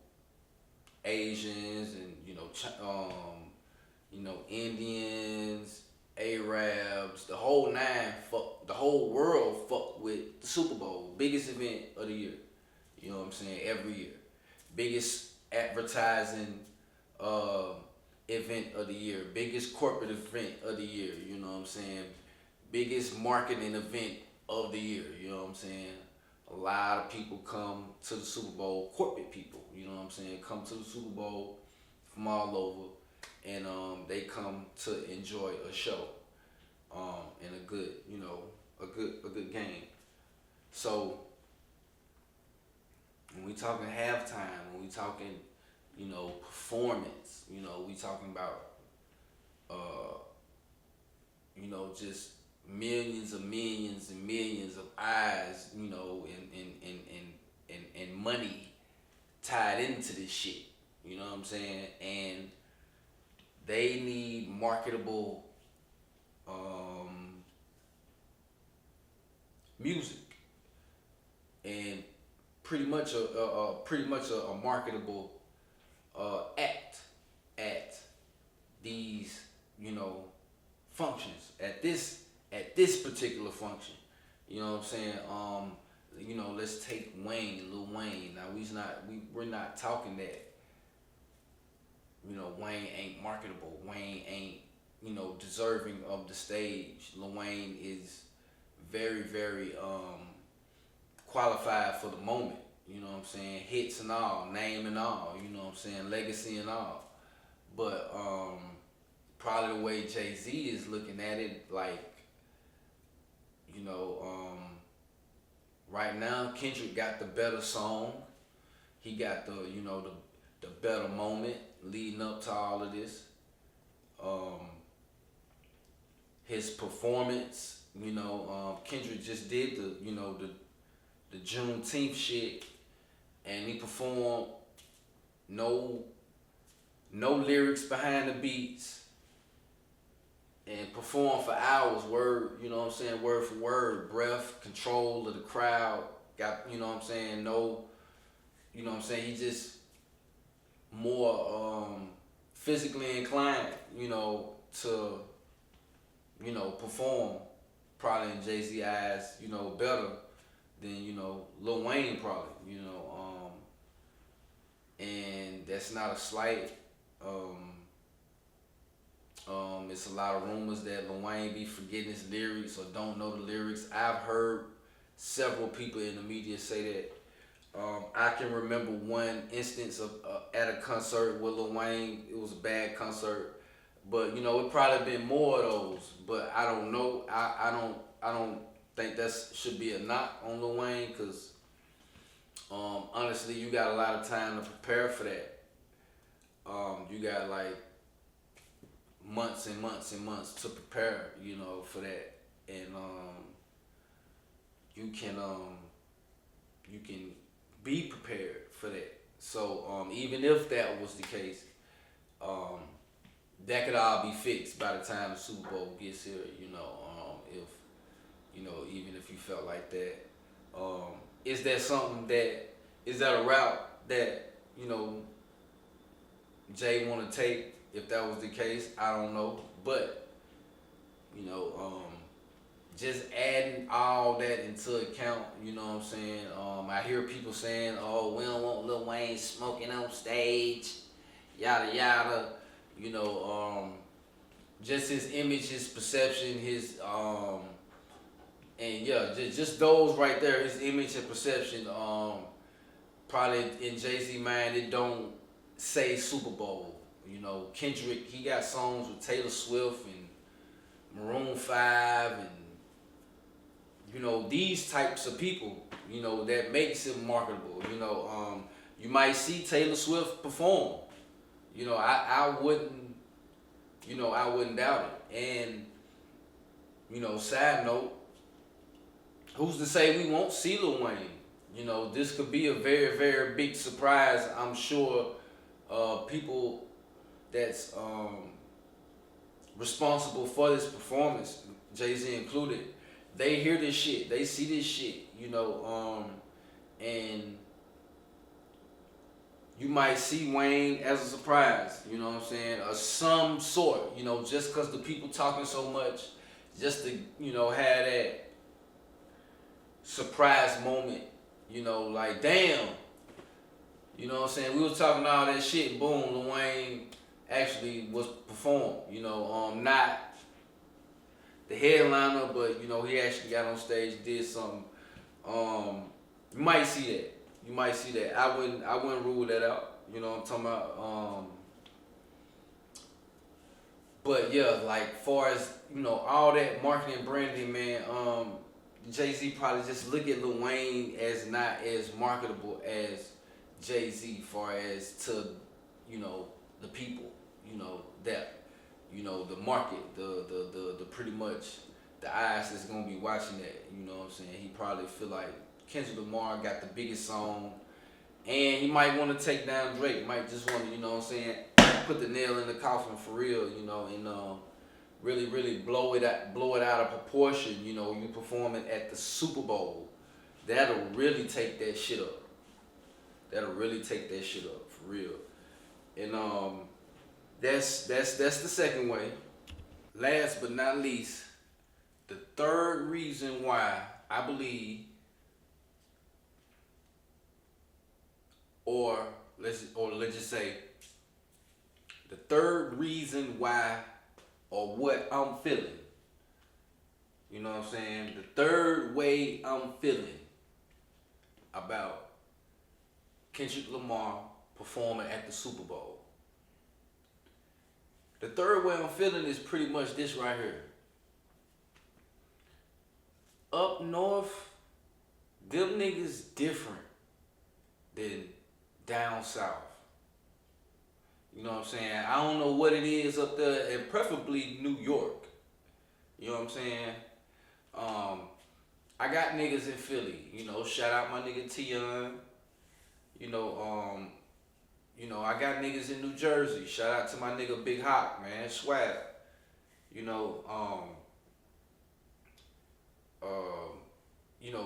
Asians and Indians, Arabs, the whole nine. The whole world fuck with the Super Bowl, biggest event of the year. You know what I'm saying? Every year, biggest advertising event of the year, biggest corporate event of the year. You know what I'm saying? Biggest marketing event of the year. You know what I'm saying? A lot of people come to the Super Bowl, corporate people, you know what I'm saying, come to the Super Bowl from all over, and they come to enjoy a show, and a good, a good game. So when we talking halftime, when we talking, performance, we talking about, just millions and millions of eyes, and money tied into this shit. You know what I'm saying? And they need marketable music and pretty much a marketable act at these functions at this particular function. You know what I'm saying? Let's take Lil Wayne. Now we're not talking that, Wayne ain't marketable. Wayne ain't, deserving of the stage. Lil Wayne is very, very qualified for the moment. You know what I'm saying? Hits and all, name and all, you know what I'm saying? Legacy and all. But probably the way Jay-Z is looking at it, like, right now Kendrick got the better song. He got the better moment leading up to all of this. His performance, Kendrick just did the Juneteenth shit, and he performed no lyrics behind the beats, and performed for hours, word for word, breath, control of the crowd, got, no, he just more physically inclined, to, perform probably in Jay-Z eyes, better than, Lil Wayne probably, and that's not a slight. It's a lot of rumors that Lil Wayne be forgetting his lyrics or don't know the lyrics. I've heard several people in the media say that. I can remember one instance of at a concert with Lil Wayne. It was a bad concert, but it probably been more of those. But I don't know. I don't think that should be a knock on Lil Wayne, because honestly, you got a lot of time to prepare for that. You got like months and months and months to prepare, for that, and you can be prepared for that. So even if that was the case, that could all be fixed by the time the Super Bowl gets here. Even if you felt like that, is that a route that Jay want to take? If that was the case, I don't know. But, just adding all that into account, you know what I'm saying? I hear people saying, oh, we don't want Lil Wayne smoking on stage, yada, yada. Just his image, his perception, his, and yeah, just those right there, his image and perception, probably in Jay-Z mind, it don't say Super Bowl. Kendrick, he got songs with Taylor Swift and Maroon 5 and, these types of people, that makes it marketable. You might see Taylor Swift perform. I wouldn't doubt it. And, side note, who's to say we won't see Lil Wayne? This could be a very, very big surprise. I'm sure people that's responsible for this performance, Jay-Z included, they hear this shit, they see this shit, and you might see Wayne as a surprise, you know what I'm saying, or some sort, you know, just because the people talking so much, just to, you know, have that surprise moment, you know, like, damn, you know what I'm saying, we was talking all that shit, boom, Lil Wayne actually was performed, you know, not the headliner, but, you know, he actually got on stage, did something. You might see that. You might see that. I wouldn't rule that out. You know what I'm talking about? But yeah, like far as, you know, all that marketing branding, man, Jay-Z probably just look at Lil Wayne as not as marketable as Jay-Z far as to, you know, the people, you know, that, you know, the market, the pretty much the eyes that's gonna be watching that, you know what I'm saying? He probably feel like Kendrick Lamar got the biggest song, and he might want to take down Drake. Might just want to, you know what I'm saying, put the nail in the coffin for real, you know, and really blow it out of proportion. You know, you performing at the Super Bowl, that'll really take that shit up. That'll really take that shit up for real. And that's the second way. Last but not least, the third reason why I believe, or let's just say, the third reason why, or what I'm feeling. You know what I'm saying? The third way I'm feeling about Kendrick Lamar performing at the Super Bowl. The third way I'm feeling is pretty much this right here. Up north, them niggas different than down south. You know what I'm saying? I don't know what it is up there, and preferably New York. You know what I'm saying? I got niggas in Philly. You know, shout out my nigga Tion. You know, I got niggas in New Jersey. Shout out to my nigga Big Hawk, man, Swag. You know,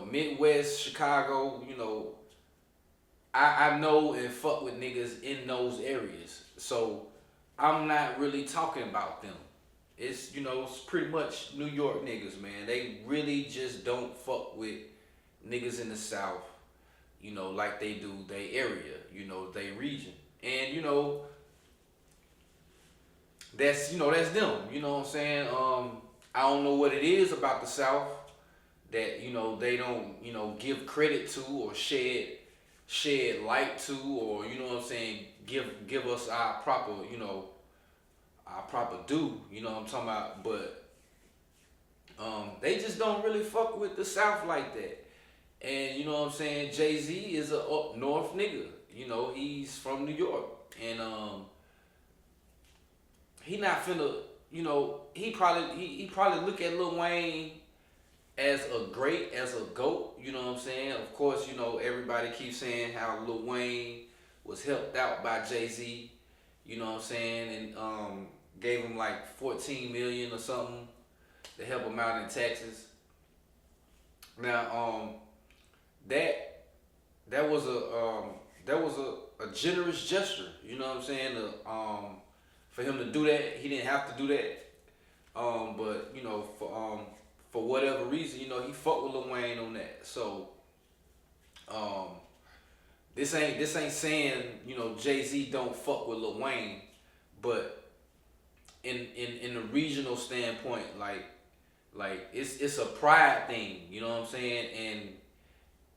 Midwest, Chicago, you know, I know and fuck with niggas in those areas. So I'm not really talking about them. It's, you know, it's pretty much New York niggas, man. They really just don't fuck with niggas in the South, you know, like they do they area, you know, they region. And, you know, that's them, you know what I'm saying? I don't know what it is about the South that, you know, they don't, you know, give credit to or shed light to, or, you know what I'm saying, give us our proper, you know, our proper due, you know what I'm talking about. But they just don't really fuck with the South like that. And, you know what I'm saying, Jay-Z is a up north nigga. You know, he's from New York. And he not finna, you know, he probably look at Lil Wayne as a GOAT, you know what I'm saying? Of course, you know, everybody keeps saying how Lil Wayne was helped out by Jay-Z, you know what I'm saying, and gave him like 14 million or something to help him out in Texas. Now, that was a generous gesture, you know what I'm saying? For him to do that, he didn't have to do that. But you know, for whatever reason, you know, he fucked with Lil Wayne on that. So, this ain't saying, you know, Jay-Z don't fuck with Lil Wayne, but in the regional standpoint, like it's a pride thing, you know what I'm saying?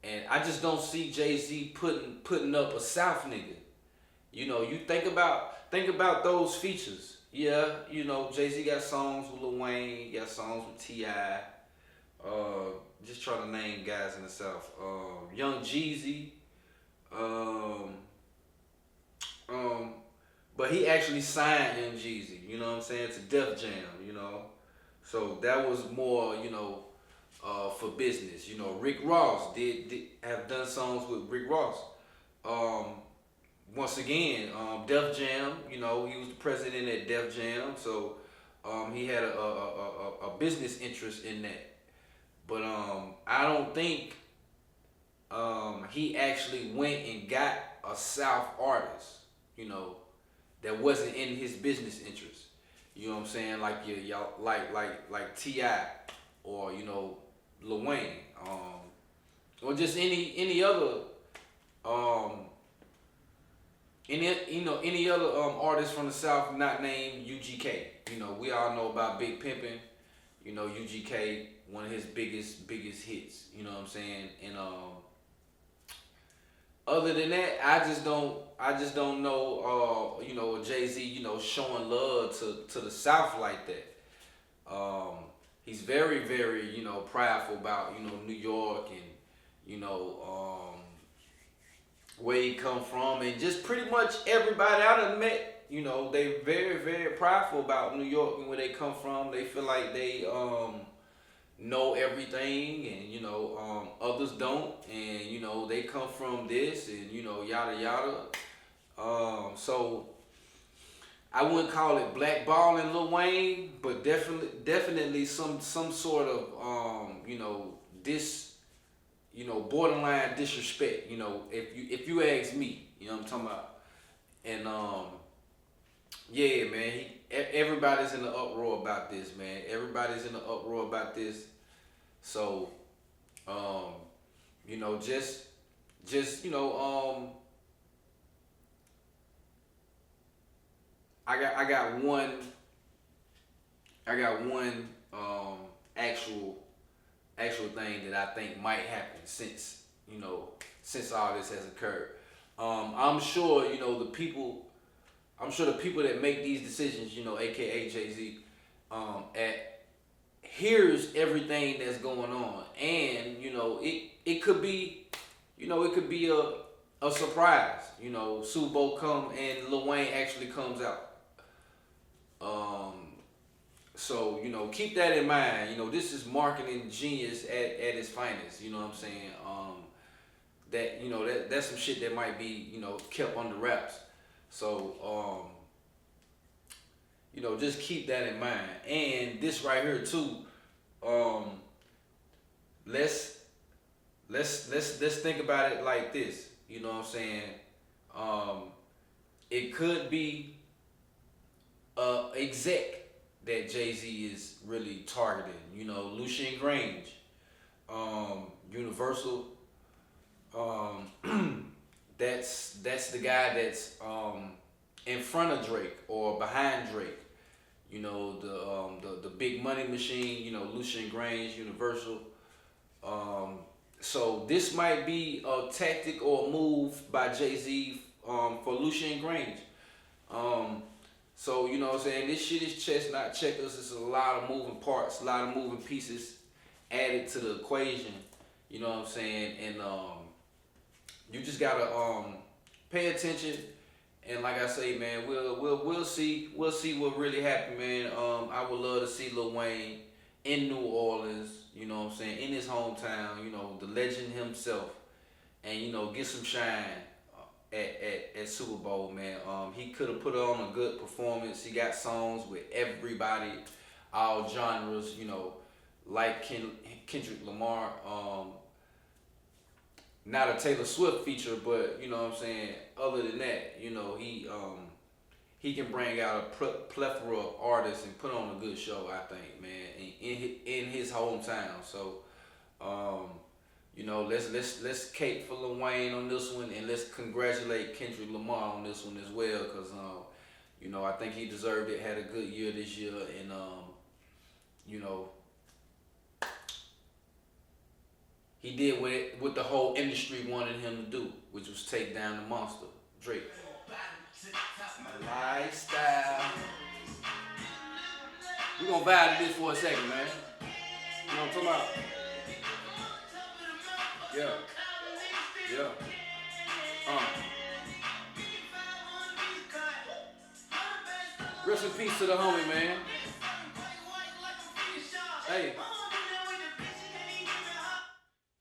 And I just don't see Jay-Z putting up a South nigga. You know, you think about those features. Yeah, you know, Jay-Z got songs with Lil Wayne, got songs with T.I. Just trying to name guys in the South. Young Jeezy. But he actually signed Young Jeezy, you know what I'm saying, to Def Jam, you know. So that was more, you know, for business. You know, Rick Ross did have done songs with Rick Ross. Once again, Def Jam, you know, he was the president at Def Jam, so he had a business interest in that. But I don't think he actually went and got a South artist, you know, that wasn't in his business interest. You know what I'm saying? Like y'all like T.I. or, you know, Lil Wayne, or just any other any other artist from the South not named UGK. You know, we all know about Big Pimpin'. You know, UGK, one of his biggest hits. You know what I'm saying? And other than that, I just don't know. You know, Jay-Z, you know, showing love to the South like that. He's very, very, you know, prideful about, you know, New York and, you know, where he come from, and just pretty much everybody I done met, you know, they very, very prideful about New York and where they come from. They feel like they know everything, and, you know, others don't, and, you know, they come from this, and, you know, yada yada. So I wouldn't call it blackballing Lil Wayne, but definitely some sort of you know, you know, borderline disrespect. You know, if you ask me, you know what I'm talking about. And yeah, man, everybody's in the uproar about this, man. Everybody's in the uproar about this. So you know, just you know, I got one actual thing that I think might happen since, you know, since all this has occurred. I'm sure, you know, the people that make these decisions, you know, aka Jay-Z, hears everything that's going on, and, you know, it could be, you know, it could be a surprise. You know, Super Bowl come and Lil Wayne actually comes out. So, you know, keep that in mind. You know, this is marketing genius at its finest. You know what I'm saying? That, you know, that's some shit that might be, you know, kept under wraps. So, you know, just keep that in mind. And this right here too. Let's think about it like this. You know what I'm saying? It could be exec that Jay-Z is really targeting. You know, Lucien Grange, Universal. That's the guy that's in front of Drake or behind Drake. You know, the big money machine. You know, Lucien Grange, Universal. So this might be a tactic or a move by Jay-Z for Lucien Grange. So, you know what I'm saying, this shit is chess, not checkers. It's a lot of moving parts, a lot of moving pieces added to the equation. You know what I'm saying? And you just gotta pay attention. And like I say, man, we'll see what really happened, man. I would love to see Lil Wayne in New Orleans, you know what I'm saying, in his hometown, you know, the legend himself, and, you know, get some shine at Super Bowl, man. He could have put on a good performance. He got songs with everybody, all genres, you know, like Kendrick Lamar. Not a Taylor Swift feature, but, you know what I'm saying, other than that, you know, he can bring out a plethora of artists and put on a good show, I think, man, in his hometown. So, you know, let's cape for Lil Wayne on this one, and let's congratulate Kendrick Lamar on this one as well, because, you know, I think he deserved it, had a good year this year, and, you know, he did what the whole industry wanted him to do, which was take down the monster, Drake. Lifestyle. We're gonna vibe to this for a second, man. You know what I'm talking about? Yeah. Rest in peace to the homie, man. Hey.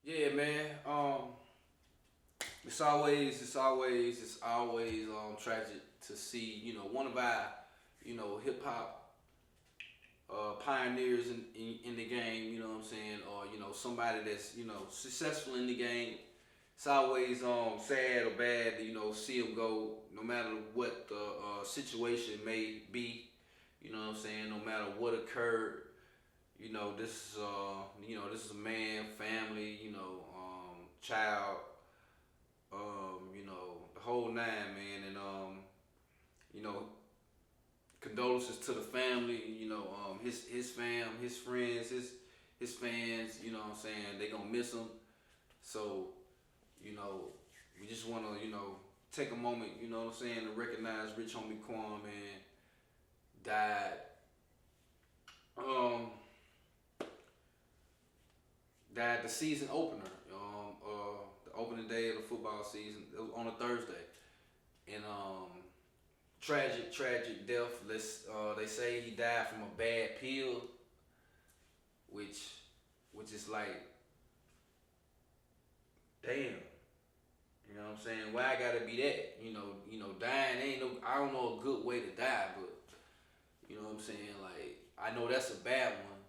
Yeah, man. It's always tragic to see, you know, one of our, you know, hip hop pioneers in the game, you know what I'm saying, or, you know, somebody that's, you know, successful in the game, it's always sad or bad to, you know, see him go, no matter what the situation may be. You know what I'm saying? No matter what occurred, you know, this is this is a man, family, you know, child, you know, the whole nine, man, and you know, condolences to the family, you know, his fam, his friends, his fans, you know what I'm saying? They gonna miss him. So, you know, we just wanna, you know, take a moment, you know what I'm saying, to recognize Rich Homie Quan, man, died. Died the season opener, the opening day of the football season. It was on a Thursday, and tragic death. They say he died from a bad pill, which is like, damn. You know what I'm saying? Why I gotta be that? You know, dying ain't no. I don't know a good way to die, but you know what I'm saying? Like, I know that's a bad one.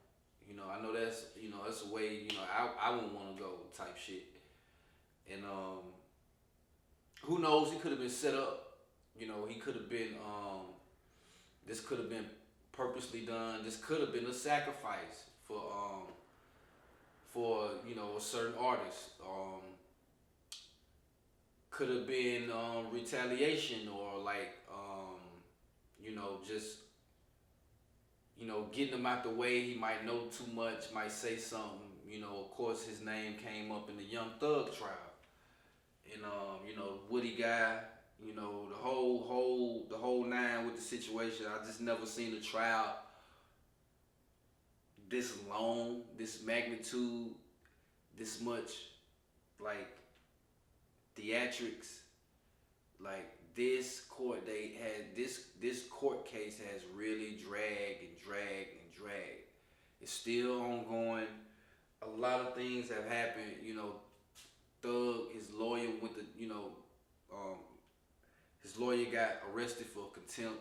You know, I know that's, you know, that's a way, you know, I wouldn't want to go type shit. And who knows? He could have been set up. You know, he could have been. This could have been purposely done. This could have been a sacrifice for you know, a certain artist. Could have been retaliation, or like you know, just, you know, getting him out the way. He might know too much, might say something. You know, of course, his name came up in the Young Thug trial, and you know, Woody guy. You know, the whole nine with the situation. I just never seen a trial this long, this magnitude, this much like theatrics. Like, this court date had this court case has really dragged. It's still ongoing. A lot of things have happened. You know, Thug, his lawyer with the, you know, his lawyer got arrested for contempt.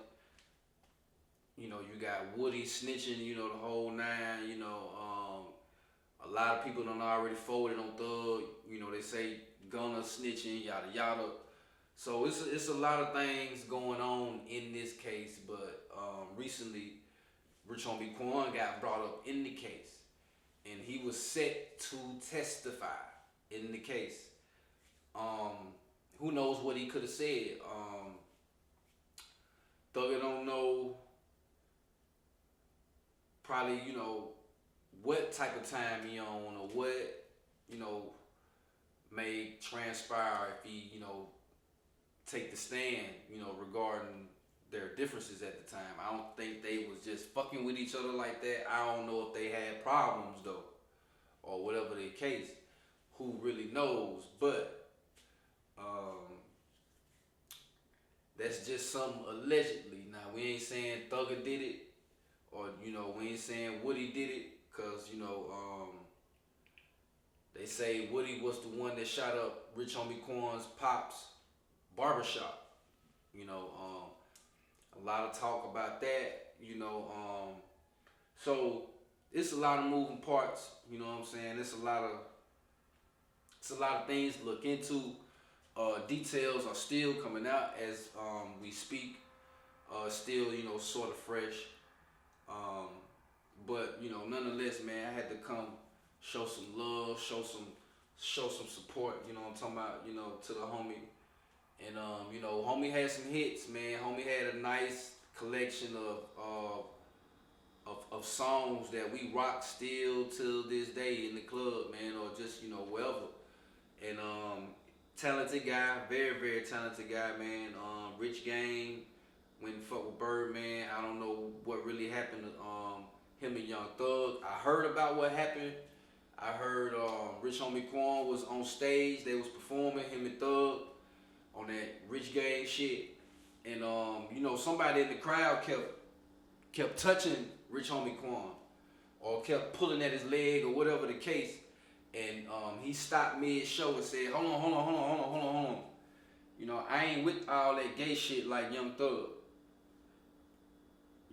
You know, you got Woody snitching. You know, the whole nine. You know, a lot of people done already folded on Thug. You know, they say Gunna snitching, yada yada. So it's a lot of things going on in this case, but recently, Rich Homie Quan got brought up in the case, and he was set to testify in the case. Who knows what he could have said? Thugger don't know, probably, you know, what type of time he on, or what, you know, may transpire if he, you know, take the stand, you know, regarding their differences at the time. I don't think they was just fucking with each other like that. I don't know if they had problems though, or whatever the case. Who really knows? But that's just something allegedly. Now, we ain't saying Thugger did it, or, you know, we ain't saying Woody did it, cause, you know, they say Woody was the one that shot up Rich Homie Quan's pops barbershop. You know, a lot of talk about that, you know, so it's a lot of moving parts, you know what I'm saying? It's a lot of things to look into. Details are still coming out as we speak. Still, you know, sort of fresh. But, you know, nonetheless, man, I had to come show some love, show some support, you know what I'm talking about, you know, to the homie. And you know, homie had some hits, man. Homie had a nice collection of songs that we rock still till this day in the club, man, or just, you know, wherever. And talented guy, very, very talented guy, man. Rich Gang, went and fuck with Birdman. I don't know what really happened to him and Young Thug. I heard about what happened. I heard Rich Homie Quan was on stage. They was performing, him and Thug, on that Rich Gang shit. And you know, somebody in the crowd kept touching Rich Homie Quan, or kept pulling at his leg, or whatever the case. And he stopped mid-show and said, hold on. You know, I ain't with all that gay shit like Young Thug.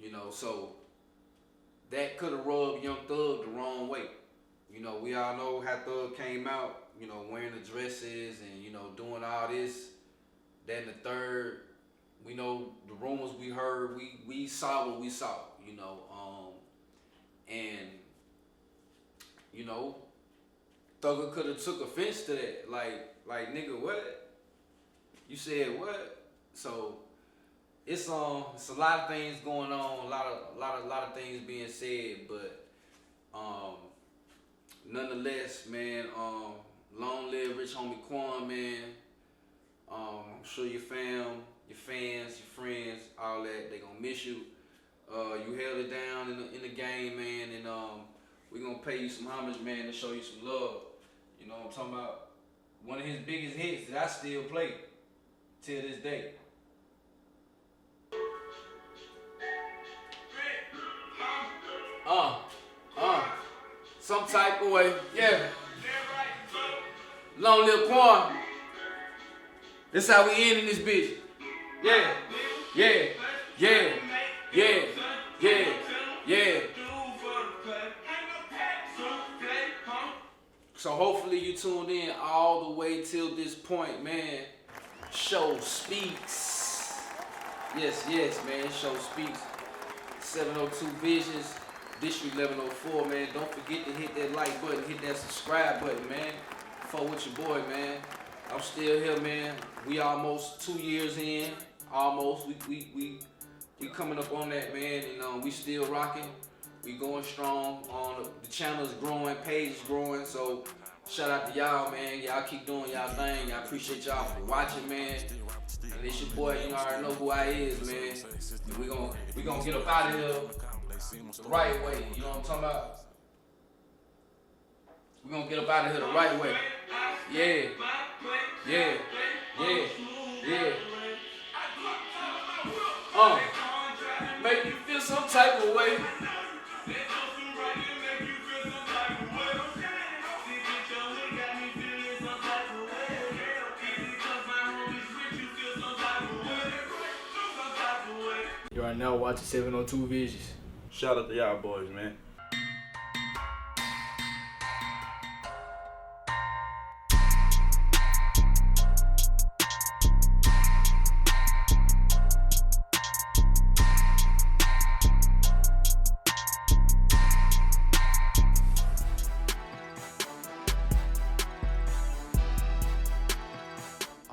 You know, so that could have rubbed Young Thug the wrong way. You know, we all know how Thug came out, you know, wearing the dresses and, you know, doing all this, that and the third. We know the rumors we heard, we saw what we saw, you know, and, you know, Thugger could have took offense to that, like nigga, what? You said what? So it's a lot of things going on, a lot of things being said, but nonetheless, man, long live rich homie Quan, man. I'm sure your fam, your fans, your friends, all that, they gonna miss you. You held it down in the game, man, and we gonna pay you some homage, man, to show you some love. You know what I'm talking about? One of his biggest hits that I still play till this day. Some type of way, yeah. Long live Quan. This how we end in this bitch. Yeah, yeah, yeah, yeah, yeah, yeah. So hopefully you tuned in all the way till this point, man. Show speaks. Yes, man. Show speaks. 702 Visions. District 1104, man. Don't forget to hit that like button, hit that subscribe button, man. Fuck with your boy, man. I'm still here, man. We almost 2 years in. Almost. We coming up on that, man. And we still rocking. We going strong. The channel is growing, page is growing. So shout out to y'all, man. Y'all keep doing y'all thing. Y'all appreciate y'all for watching, man. And it's your boy. You already know who I is, man. And we gonna get up out of here the right way. You know what I'm talking about? We gonna get up out of here the right way. Yeah. Yeah. Yeah. Yeah. Make you feel some type of way. You are now watching 702 Visions. Shout out to y'all boys, man.